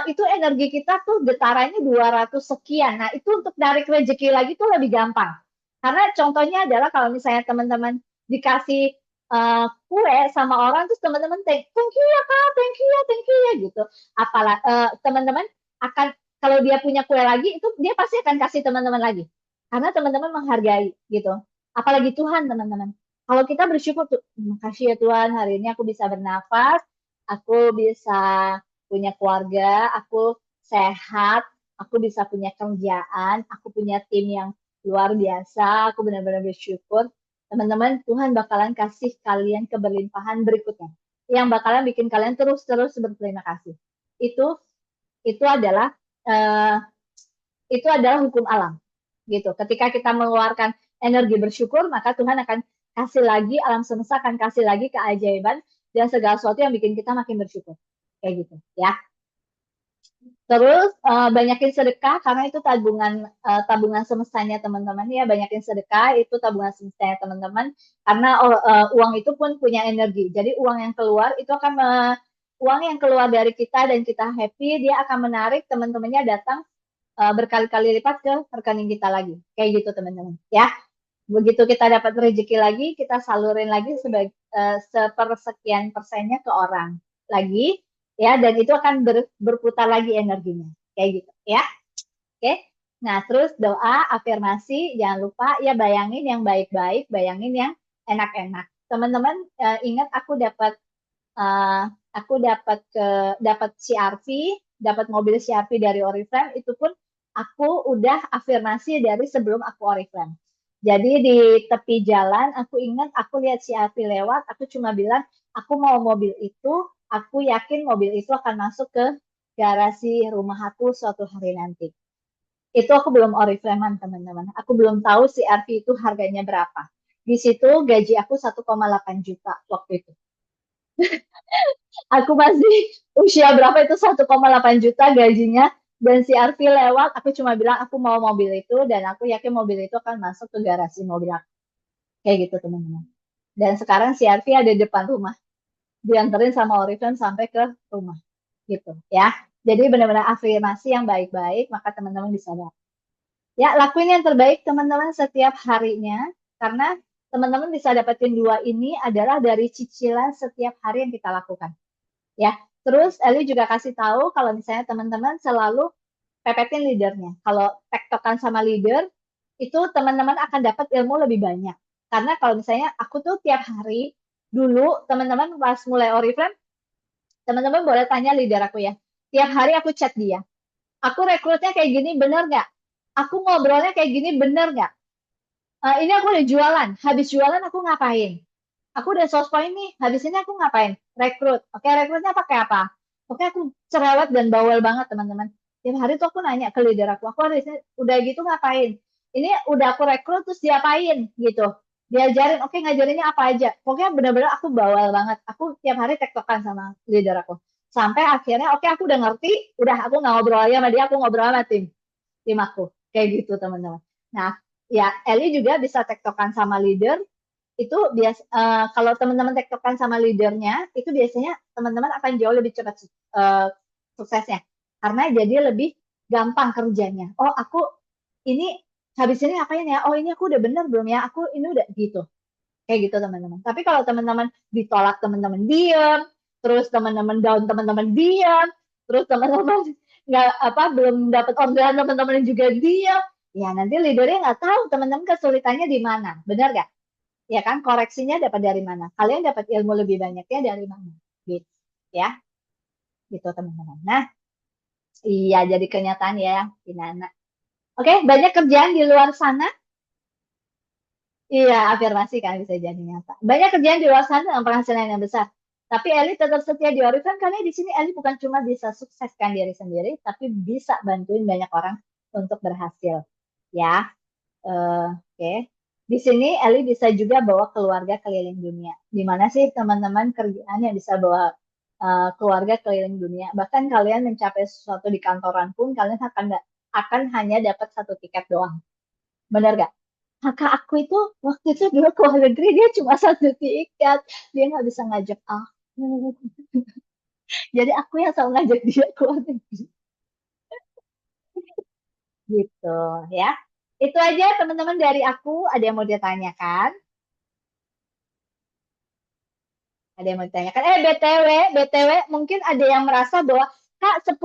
itu energi kita tuh getarannya 200 sekian. Nah, itu untuk narik rezeki lagi tuh lebih gampang. Karena contohnya adalah kalau misalnya teman-teman dikasih kue sama orang terus teman-teman thank you ya Kak, thank you ya gitu. Apalah teman-teman akan kalau dia punya kue lagi itu dia pasti akan kasih teman-teman lagi. Karena teman-teman menghargai gitu. Apalagi Tuhan teman-teman. Kalau kita bersyukur tuh, makasih ya Tuhan hari ini aku bisa bernafas, aku bisa punya keluarga, aku sehat, aku bisa punya kerjaan, aku punya tim yang luar biasa, aku benar-benar bersyukur. teman-teman, Tuhan bakalan kasih kalian keberlimpahan berikutnya yang bakalan bikin kalian terus-terus berterima kasih. Itu adalah uh, itu adalah hukum alam gitu. Ketika kita mengeluarkan energi bersyukur, maka Tuhan akan kasih lagi, alam semesta akan kasih lagi keajaiban dan segala sesuatu yang bikin kita makin bersyukur. Kayak gitu ya. Terus banyakin sedekah karena itu tabungan semestanya teman-teman ya, banyakin sedekah itu tabungan semestanya teman-teman karena uang itu pun punya energi. Jadi uang yang keluar itu akan uang yang keluar dari kita dan kita happy, dia akan menarik teman-temannya datang berkali-kali lipat ke rekening kita lagi. Kayak gitu teman-teman ya. Begitu kita dapat rezeki lagi, kita salurin lagi sepersekian persennya ke orang lagi ya, dan itu akan berputar lagi energinya kayak gitu ya. Oke, nah terus doa afirmasi, jangan lupa ya, bayangin yang baik-baik, bayangin yang enak-enak teman-teman. Ingat dapat CRV, dapat mobil CRV dari Oriflame, itu pun aku udah afirmasi dari sebelum aku Oriflame. Jadi di tepi jalan, aku ingat aku lihat CRV lewat, aku cuma bilang, aku mau mobil itu, aku yakin mobil itu akan masuk ke garasi rumah aku suatu hari nanti. Itu aku belum Oriflame teman-teman. Aku belum tahu CRV itu harganya berapa. Di situ gaji aku 1,8 juta waktu itu. Aku masih usia berapa itu 1,8 juta gajinya, dan si Arfi lewat, aku cuma bilang aku mau mobil itu dan aku yakin mobil itu akan masuk ke garasi mobil aku. Kayak gitu teman-teman. Dan sekarang si Arfi ada di depan rumah, dianterin sama Oriflame sampai ke rumah gitu ya. Jadi benar-benar afirmasi yang baik-baik, maka teman-teman bisa dapat. Ya, lakuin yang terbaik teman-teman setiap harinya, karena teman-teman bisa dapetin dua ini adalah dari cicilan setiap hari yang kita lakukan. Ya, terus Eli juga kasih tahu kalau misalnya teman-teman selalu pepetin leadernya. Kalau tektokan sama leader, itu teman-teman akan dapat ilmu lebih banyak. Karena kalau misalnya aku tuh tiap hari, dulu teman-teman pas mulai Oriflame, teman-teman boleh tanya leader aku ya. Tiap hari aku chat dia. Aku rekrutnya kayak gini, bener nggak? Aku ngobrolnya kayak gini, bener nggak? Ini aku udah jualan. Habis jualan aku ngapain? Aku udah source point nih, habis ini aku ngapain? Rekrut. Oke, rekrutnya pakai apa? Oke, aku cerewet dan bawel banget, teman-teman. Tiap hari tuh aku nanya ke leader aku habis ini udah gitu ngapain? Ini udah aku rekrut, terus diapain? Gitu. Diajarin, oke, ngajarinnya apa aja. Pokoknya bener-bener aku bawel banget. Aku tiap hari tektokan sama leader aku. Sampai akhirnya, oke, aku udah ngerti, udah aku nggak ngobrol lagi sama dia, aku ngobrol sama tim aku. Kayak gitu, teman-teman. Nah, ya, Eli juga bisa tektokan sama leader, itu kalau teman-teman tektokan sama leadernya, itu biasanya teman-teman akan jauh lebih cepat suksesnya, karena jadi lebih gampang kerjanya. Oh, aku ini habis ini apain ya? Oh, ini aku udah bener belum ya? Aku ini udah gitu. Kayak gitu teman-teman. Tapi kalau teman-teman ditolak, teman-teman diam, terus teman-teman down, teman-teman diam, terus teman-teman nggak apa, belum dapat orderan, teman-teman juga diam, ya nanti leadernya nggak tahu teman-teman kesulitannya di mana, benar nggak? Ya kan, koreksinya dapat dari mana? Kalian dapat ilmu lebih banyaknya dari mana? Gitu ya, gitu teman-teman. Nah, iya, jadi kenyataan ya, Inana. Oke, banyak kerjaan di luar sana. Iya, afirmasi kan bisa jadi nyata. Banyak kerjaan di luar sana dengan penghasilan yang besar. Tapi Eli tetap setia di Oriflame karena di sini Eli bukan cuma bisa sukseskan diri sendiri, tapi bisa bantuin banyak orang untuk berhasil. Ya, oke. Di sini Eli bisa juga bawa keluarga keliling dunia. Di mana sih teman-teman kerjaan yang bisa bawa keluarga keliling dunia? Bahkan kalian mencapai sesuatu di kantoran pun kalian akan hanya dapat satu tiket doang. Benar gak? Kakak aku itu waktu itu dulu ke luar negeri, dia cuma satu tiket. Dia nggak bisa ngajak aku. Jadi aku yang selalu ngajak dia ke luar negeri. Gitu ya. Itu aja teman-teman dari aku. Ada yang mau ditanyakan? Ada yang mau ditanyakan? BTW, mungkin ada yang merasa bahwa, Kak, 10.000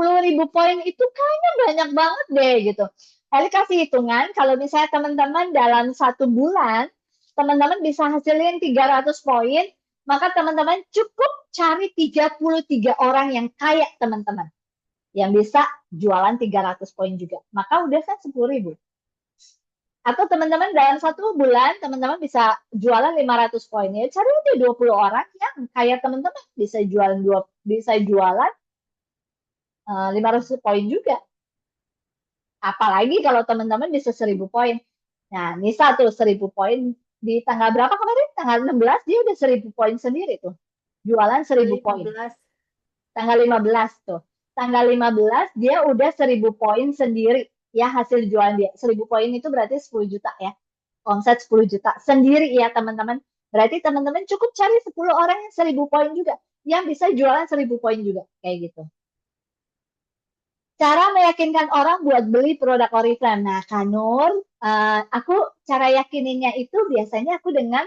poin itu kayaknya banyak banget deh, gitu. Eli kasih hitungan, kalau misalnya teman-teman dalam 1 bulan, teman-teman bisa hasilin 300 poin, maka teman-teman cukup cari 33 orang yang kaya, teman-teman. Yang bisa jualan 300 poin juga. Maka udah kan 10.000. Atau teman-teman dalam 1 bulan, teman-teman bisa jualan 500 poin. Ya, cari aja 20 orang yang kayak teman-teman bisa jualan 500 poin juga. Apalagi kalau teman-teman bisa 1.000 poin. Nah, Nisa tuh 1.000 poin di tanggal berapa kemarin? Tanggal 16 dia udah 1.000 poin sendiri tuh. Jualan Tanggal 1.000 poin. 15. Tanggal 15 tuh. Tanggal 15 dia udah 1.000 poin sendiri. Ya hasil jualan dia. 1.000 poin itu berarti 10 juta ya. Omset 10 juta sendiri ya teman-teman. Berarti teman-teman cukup cari 10 orang yang 1.000 poin juga. Yang bisa jualan 1.000 poin juga. Kayak gitu. Cara meyakinkan orang buat beli produk Oriflame. Nah, Kanur, aku cara yakininnya itu biasanya aku dengan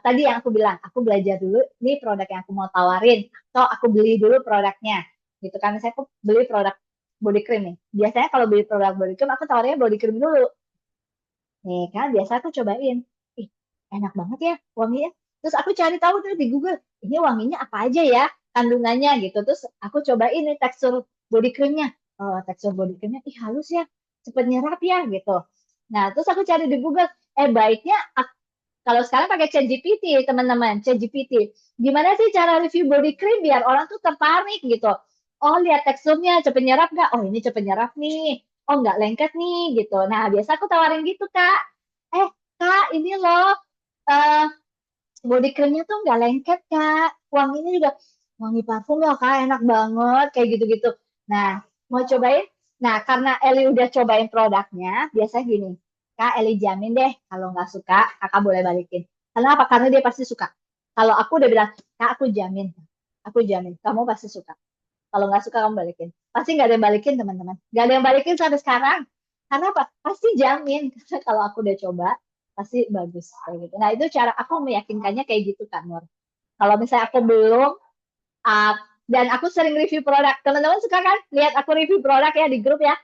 tadi yang aku bilang, aku belajar dulu ini produk yang aku mau tawarin, atau aku beli dulu produknya. Gitu kan, misalnya aku beli produk body cream nih. Biasanya kalau beli produk body cream, aku tawarinnya body cream dulu. Nih kan, biasa aku cobain. Ih, enak banget ya wanginya. Terus aku cari tahu tuh di Google, ini wanginya apa aja ya kandungannya gitu. Terus aku cobain nih tekstur body creamnya. Oh, tekstur body creamnya, ih halus ya, cepet nyerap ya gitu. Nah, terus aku cari di Google, baiknya kalau sekarang pakai ChatGPT, teman-teman, ChatGPT. Gimana sih cara review body cream biar orang tuh tertarik gitu? Oh, lihat teksturnya, cepet nyerap nggak? Oh, ini cepet nyerap nih. Oh, nggak lengket nih gitu. Nah, biasa aku tawarin gitu, Kak. Kak, ini loh, eh body creamnya tuh nggak lengket, Kak. Wanginya juga wangi parfum loh, Kak. Enak banget, kayak gitu-gitu. Nah, mau cobain? Nah, karena Eli udah cobain produknya, biasanya gini. Kak, Eli jamin deh, kalau nggak suka, kakak boleh balikin. Kenapa? Karena dia pasti suka. Kalau aku udah bilang, Kak, aku jamin. Aku jamin, kamu pasti suka. Kalau nggak suka, kamu balikin. Pasti nggak ada yang balikin, teman-teman. Nggak ada yang balikin sampai sekarang. Karena apa? Pasti jamin. Karena kalau aku udah coba, pasti bagus. Kayak gitu. Nah, itu cara aku meyakinkannya kayak gitu, Kak Nur. Kalau misalnya aku belum, uh, dan aku sering review produk. Teman-teman suka kan lihat aku review produk ya di grup ya?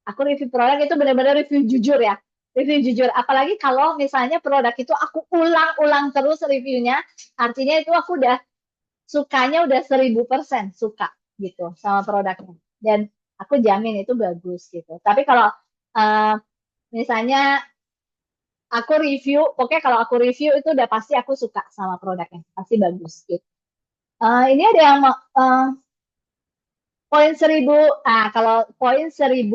Aku review produk itu benar-benar review jujur ya. Review jujur. Apalagi kalau misalnya produk itu aku ulang-ulang terus reviewnya, artinya itu aku udah sukanya udah 1.000% suka gitu sama produknya. Dan aku jamin itu bagus gitu. Tapi kalau uh, misalnya aku review, pokoknya kalau aku review itu udah pasti aku suka sama produknya, pasti bagus gitu. Ini ada yang poin 1.000. Ah, kalau poin 1.000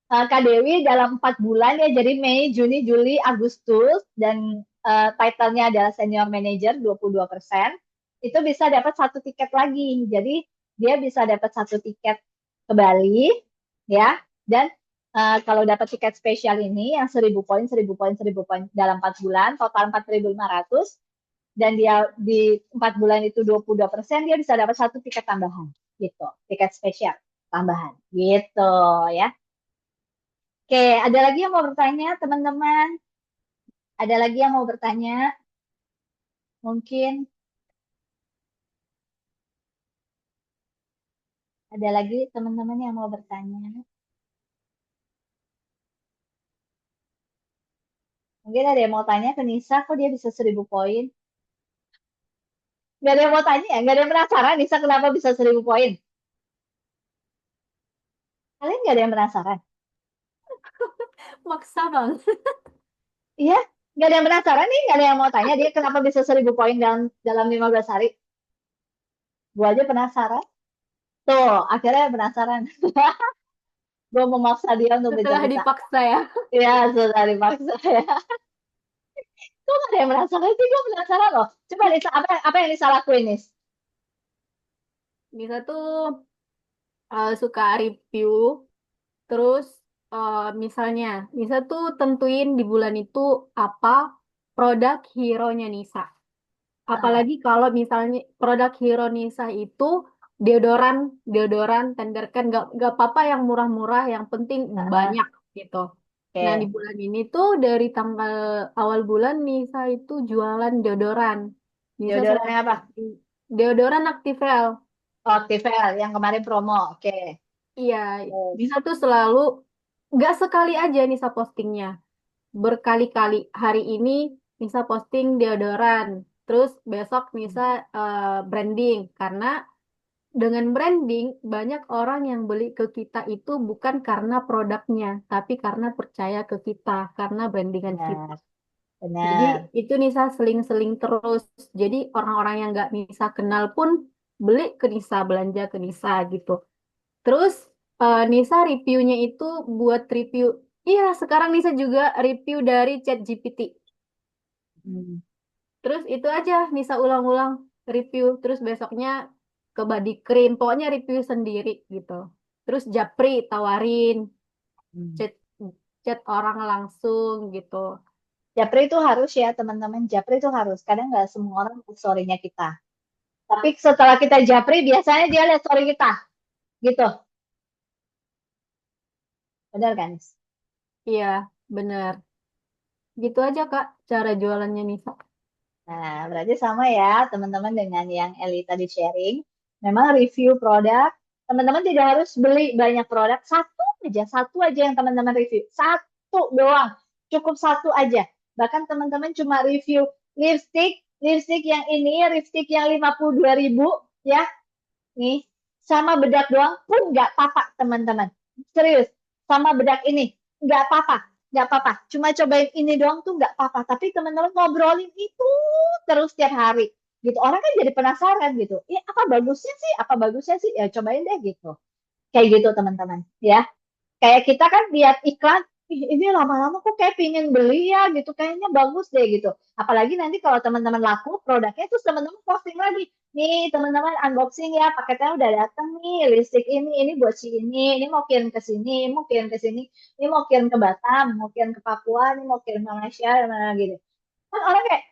Kak Dewi dalam 4 bulan ya, jadi Mei, Juni, Juli, Agustus, dan title-nya adalah Senior Manager 22%, itu bisa dapat 1 tiket lagi. Jadi dia bisa dapat 1 tiket ke Bali, ya, dan kalau dapat tiket spesial ini yang 1.000 poin, 1.000 poin, 1.000 poin dalam 4 bulan, total 4.500, dan dia di 4 bulan itu 22%, dia bisa dapat 1 tiket tambahan gitu, tiket spesial tambahan gitu ya. Oke, ada lagi yang mau bertanya teman-teman? Ada lagi yang mau bertanya? Mungkin ada lagi teman-teman yang mau bertanya? Mungkin ada yang mau tanya ke Nisa, kok dia bisa 1.000 poin? Gak ada yang mau tanya ya? Gak ada yang penasaran Nisa kenapa bisa 1.000 poin? Kalian gak ada yang penasaran? Maksa banget. Iya? Gak ada yang penasaran nih? Gak ada yang mau tanya dia kenapa bisa 1.000 poin dalam 15 hari? Gue aja penasaran. Tuh, akhirnya penasaran. Gue memaksa dia untuk Setelah bercerita. dipaksa ya. Iya, sudah dipaksa ya. Kok gak ada yang penasaran sih? Gue penasaran loh. Coba Nisa, apa yang Nisa lakuin, Nis? Bisa tuh suka review. Terus misalnya, Nisa tuh tentuin di bulan itu apa produk hero-nya Nisa. Ah, Apalagi kalau misalnya produk hero Nisa itu deodoran, deodoran, tenderkan, gak apa-apa yang murah-murah, yang penting ah, banyak gitu. Nah, di oke. bulan ini tuh dari tanggal awal bulan Nisa itu jualan deodoran. Nisa Deodoran selalu yang apa? deodoran Activel. Oh, Activel yang kemarin promo. Oke. Iya, Nisa Yes. tuh selalu gak sekali aja Nisa postingnya. Berkali-kali. Hari ini Nisa posting deodoran. Terus besok Nisa branding karena dengan branding, banyak orang yang beli ke kita itu bukan karena produknya, tapi karena percaya ke kita, karena brandingan kita. Benar, Jadi benar. itu Nisa seling-seling terus. Jadi orang-orang yang nggak Nisa kenal pun beli ke Nisa, belanja ke Nisa gitu. Terus Nisa reviewnya itu buat review. Iya, sekarang Nisa juga review dari ChatGPT. Hmm. Terus itu aja Nisa ulang-ulang review. Terus besoknya ke body cream. Pokoknya review sendiri gitu. Terus Japri tawarin Hmm. chat chat orang langsung gitu. Japri itu harus ya teman-teman. Japri itu harus. Kadang nggak semua orang lihat story-nya kita. Tapi setelah kita japri, biasanya dia lihat story kita. Gitu. Benar kan? Iya, bener. Gitu aja Kak cara jualannya Nisa. Nah, berarti sama ya teman-teman dengan yang Eli tadi sharing. Memang review produk, teman-teman tidak harus beli banyak produk. Satu aja yang teman-teman review. Satu doang. Cukup satu aja. Bahkan teman-teman cuma review lipstick yang ini, lipstick yang 52.000 ya. Nih, sama bedak doang pun nggak apa-apa teman-teman. Serius, sama bedak ini nggak apa-apa, nggak apa-apa. Cuma cobain ini doang tuh nggak apa-apa. Tapi teman-teman ngobrolin itu terus tiap hari gitu. Orang kan jadi penasaran gitu. Apa bagusnya sih? Apa bagusnya sih? Ya cobain deh gitu. Kayak gitu teman-teman. Ya, kayak kita kan lihat iklan, ini lama-lama kok kayak pingin beli ya gitu, kayaknya bagus deh gitu. Apalagi nanti kalau teman-teman laku produknya, terus teman-teman posting lagi, nih teman-teman unboxing ya, paketnya udah datang nih, listrik ini buat si ini mau kirim ke sini, mau kirim ke sini, ini mau kirim ke Batam, mau kirim ke Papua, ini mau kirim ke Malaysia, mana gitu. Kan orang kayak,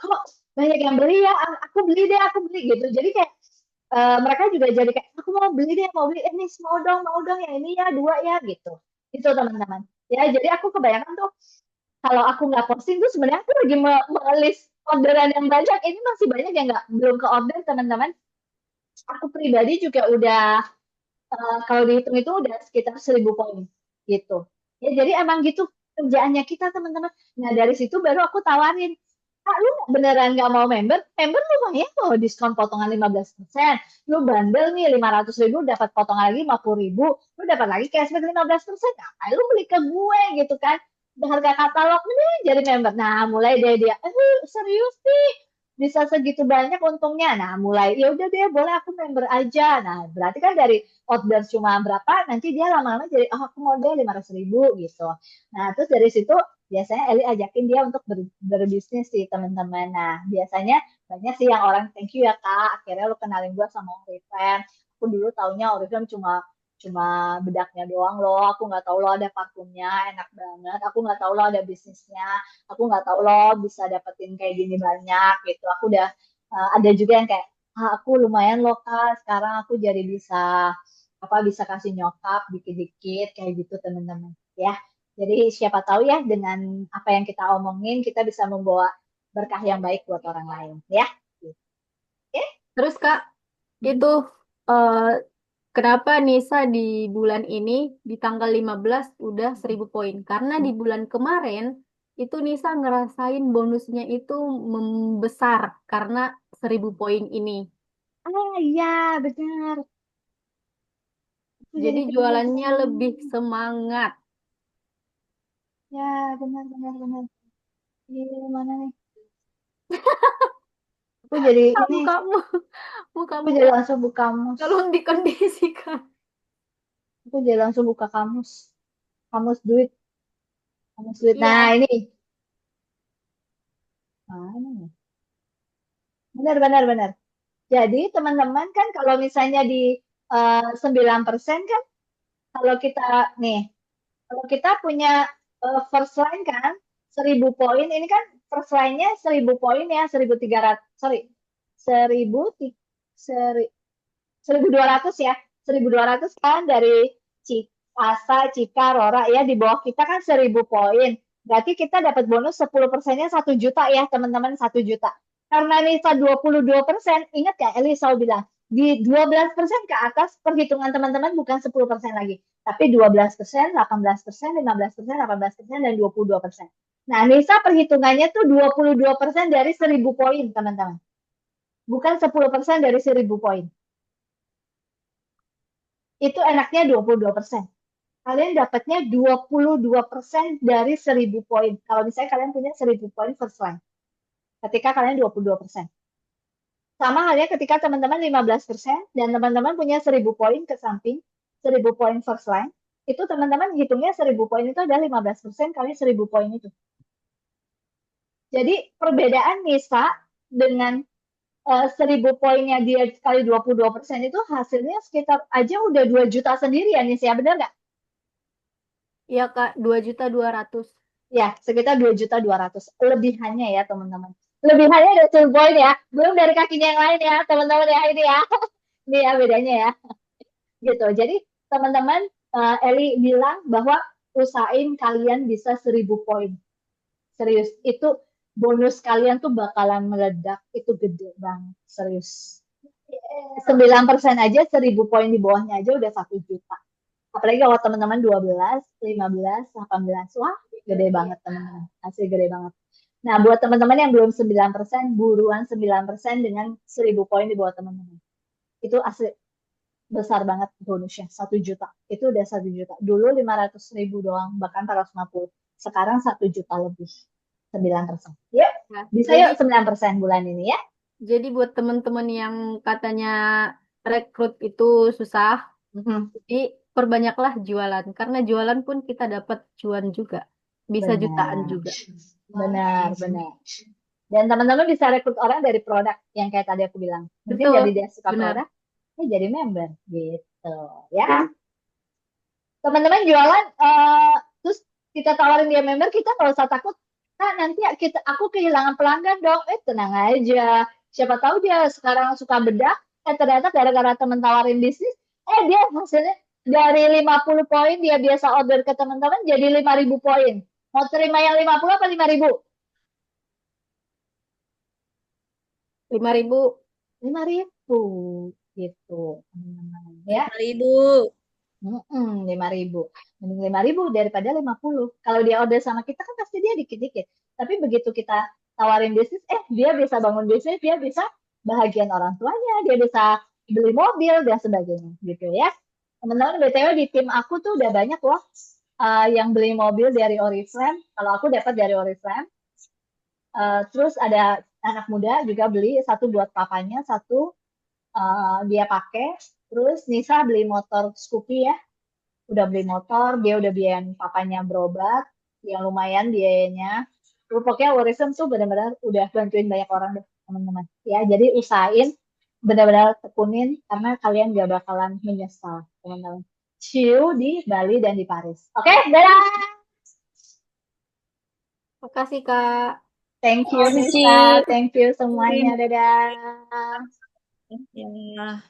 kok banyak yang beli ya, aku beli deh, aku beli gitu. Jadi kayak mereka juga jadi kayak aku mau beli deh, mau beli nih, mau dong yang ini ya, dua ya gitu. Itu teman-teman. Ya, jadi aku kebayangkan tuh kalau aku nggak posting tuh sebenarnya aku lagi melis orderan yang banyak. Ini masih banyak yang nggak belum ke order teman-teman. Aku pribadi juga udah kalau dihitung itu udah sekitar 1.000 poin gitu. Ya, jadi emang gitu kerjaannya kita teman-teman. Nah dari situ baru aku tawarin, lu beneran nggak mau member? Member lumayan loh diskon potongan 15%. Lu bandel nih 500.000 dapat potongan lagi 50.000. Lu dapat lagi cashback 15%. Ngapain lu beli ke gue gitu kan? Udah harga katalog nih jadi member. Nah mulai deh dia, serius sih bisa segitu banyak untungnya. Nah mulai ya udah deh boleh aku member aja. Nah berarti kan dari order cuma berapa, nanti dia lama-lama jadi, oh aku modal 500.000 gitu. Nah terus dari situ biasanya Eli ajakin dia untuk berbisnis sih teman-teman. Nah biasanya banyak sih yang orang thank you ya kak, akhirnya lu kenalin gue sama Oriflame. Aku dulu taunya Oriflame cuma cuma bedaknya doang loh, aku nggak tahu lo ada parfumnya enak banget, aku nggak tahu lo ada bisnisnya, aku nggak tahu lo bisa dapetin kayak gini banyak gitu. Aku udah ada juga yang kayak, aku lumayan loh kak, sekarang aku jadi bisa bisa kasih nyokap dikit-dikit kayak gitu teman-teman ya. Jadi siapa tahu ya dengan apa yang kita omongin kita bisa membawa berkah yang baik buat orang lain ya. Oke. Terus Kak, itu eh, kenapa Nisa di bulan ini di tanggal 15 udah 1.000 poin? Karena di bulan kemarin itu Nisa ngerasain bonusnya itu membesar karena 1.000 poin ini. Iya benar. Aku jadi Jadi keinget jualannya lebih nih. semangat. Ya benar benar benar. Ini mana nih? Aku jadi ini. Mukamu, Aku mukamu jadi langsung buka kamus. tolong dikondisikan. Aku jadi langsung buka kamus. Kamus duit. Kamus duit. Nah Iya, ini. Mana nih? Benar benar benar. Jadi teman-teman kan kalau misalnya di 9% kan, kalau kita nih, kalau kita punya first line kan 1.000 poin, ini kan first line-nya 1.000 poin ya, 1.300, sorry, 1.000 1.200 ya, 1.200 kan dari Asa, Cika, Rora ya, di bawah kita kan 1.000 poin. Berarti kita dapat bonus 10%-nya 1 juta ya teman-teman, 1 juta. Karena Nisa 22%, ingat ya Eli selalu bilang, di 12% ke atas perhitungan teman-teman bukan 10% lagi, tapi 12%, 18%, 15%, 18%, dan 22%. Nah, Nisa perhitungannya tuh 22% dari 1.000 poin, teman-teman. Bukan 10% dari 1.000 poin. itu enaknya 22%. Kalian dapatnya 22% dari 1000 poin. Kalau misalnya kalian punya 1000 poin first line. Ketika kalian 22%. Sama halnya ketika teman-teman 15% dan teman-teman punya 1000 poin ke samping, 1000 poin first line, itu teman-teman hitungnya 1000 poin itu adalah 15% kali 1000 poin itu. Jadi perbedaan Nisa dengan 1000 poinnya dia kali 22% itu hasilnya sekitar aja udah 2 juta sendiri ya Nisa, benar nggak? Iya Kak, 2.200.000. Ya, sekitar 2.200.000. Lebihannya ya, teman-teman. Lebihannya dari 1000 poin ya. Belum dari kakinya yang lain ya, teman-teman ya. Ini ya. Ini ya bedanya ya. Gitu. Jadi, teman-teman, Eli bilang bahwa usahain kalian bisa 1000 poin. Serius. Itu bonus kalian tuh bakalan meledak. Itu gede banget. Serius. 9% aja, 1000 poin di bawahnya aja udah 1 juta. Apalagi kalau teman-teman 12, 15, 18. Wah, gede banget teman-teman. Asli gede banget. Nah, buat teman-teman yang belum 9%, buruan 9% dengan 1000 poin di bawah teman-teman. Itu asli besar banget bonusnya. 1 juta. Itu udah 1 juta. Dulu 500.000 doang, bahkan 450. Sekarang 1 juta lebih. 9%. Yuk, Nah, bisa jadi yuk 9% bulan ini ya. jadi buat teman-teman yang katanya rekrut itu susah, Mhm. jadi perbanyaklah jualan karena jualan pun kita dapat cuan juga. Bisa jutaan Benar. juga. Benar, benar. Dan teman-teman bisa rekrut orang dari produk yang kayak tadi aku bilang. Mungkin Betul, jadi dia suka benar. produk, jadi member gitu ya. Teman-teman jualan terus kita tawarin dia member, kita nggak usah takut. Kak, nanti aku kehilangan pelanggan dong. Tenang aja. Siapa tahu dia sekarang suka bedak, ternyata gara-gara teman tawarin bisnis, dia hasilnya dari 50 poin dia biasa order ke teman-teman jadi 5.000 poin. Mau terima yang 50 apa 5.000? 5.000. 5.000 gitu, teman-teman. Ya, 5.000. 5.000. Mending 5.000 daripada 50. Kalau dia order sama kita kan pasti dia dikit-dikit. Tapi begitu kita tawarin bisnis, dia bisa bangun bisnis, dia bisa bahagian orang tuanya, dia bisa beli mobil dan sebagainya gitu ya. Teman-teman, BTW di tim aku tuh udah banyak loh yang beli mobil dari Oriflame. Kalau aku dapat dari Oriflame. Terus ada anak muda juga beli, satu buat papanya, satu dia pakai. Terus Nisa beli motor Scoopy ya, udah beli motor, dia udah biayain papanya berobat, yang lumayan biayanya. Terus pokoknya Warisan tuh benar-benar udah bantuin banyak orang deh, teman-teman. Ya, jadi usahain, benar-benar tekunin, karena kalian gak bakalan menyesal, teman-teman. See you di Bali dan di Paris. Oke, dadah! Makasih Kak. Thank you, Makasih, Nisa. Thank you semuanya. Cin. Dadah. Ya.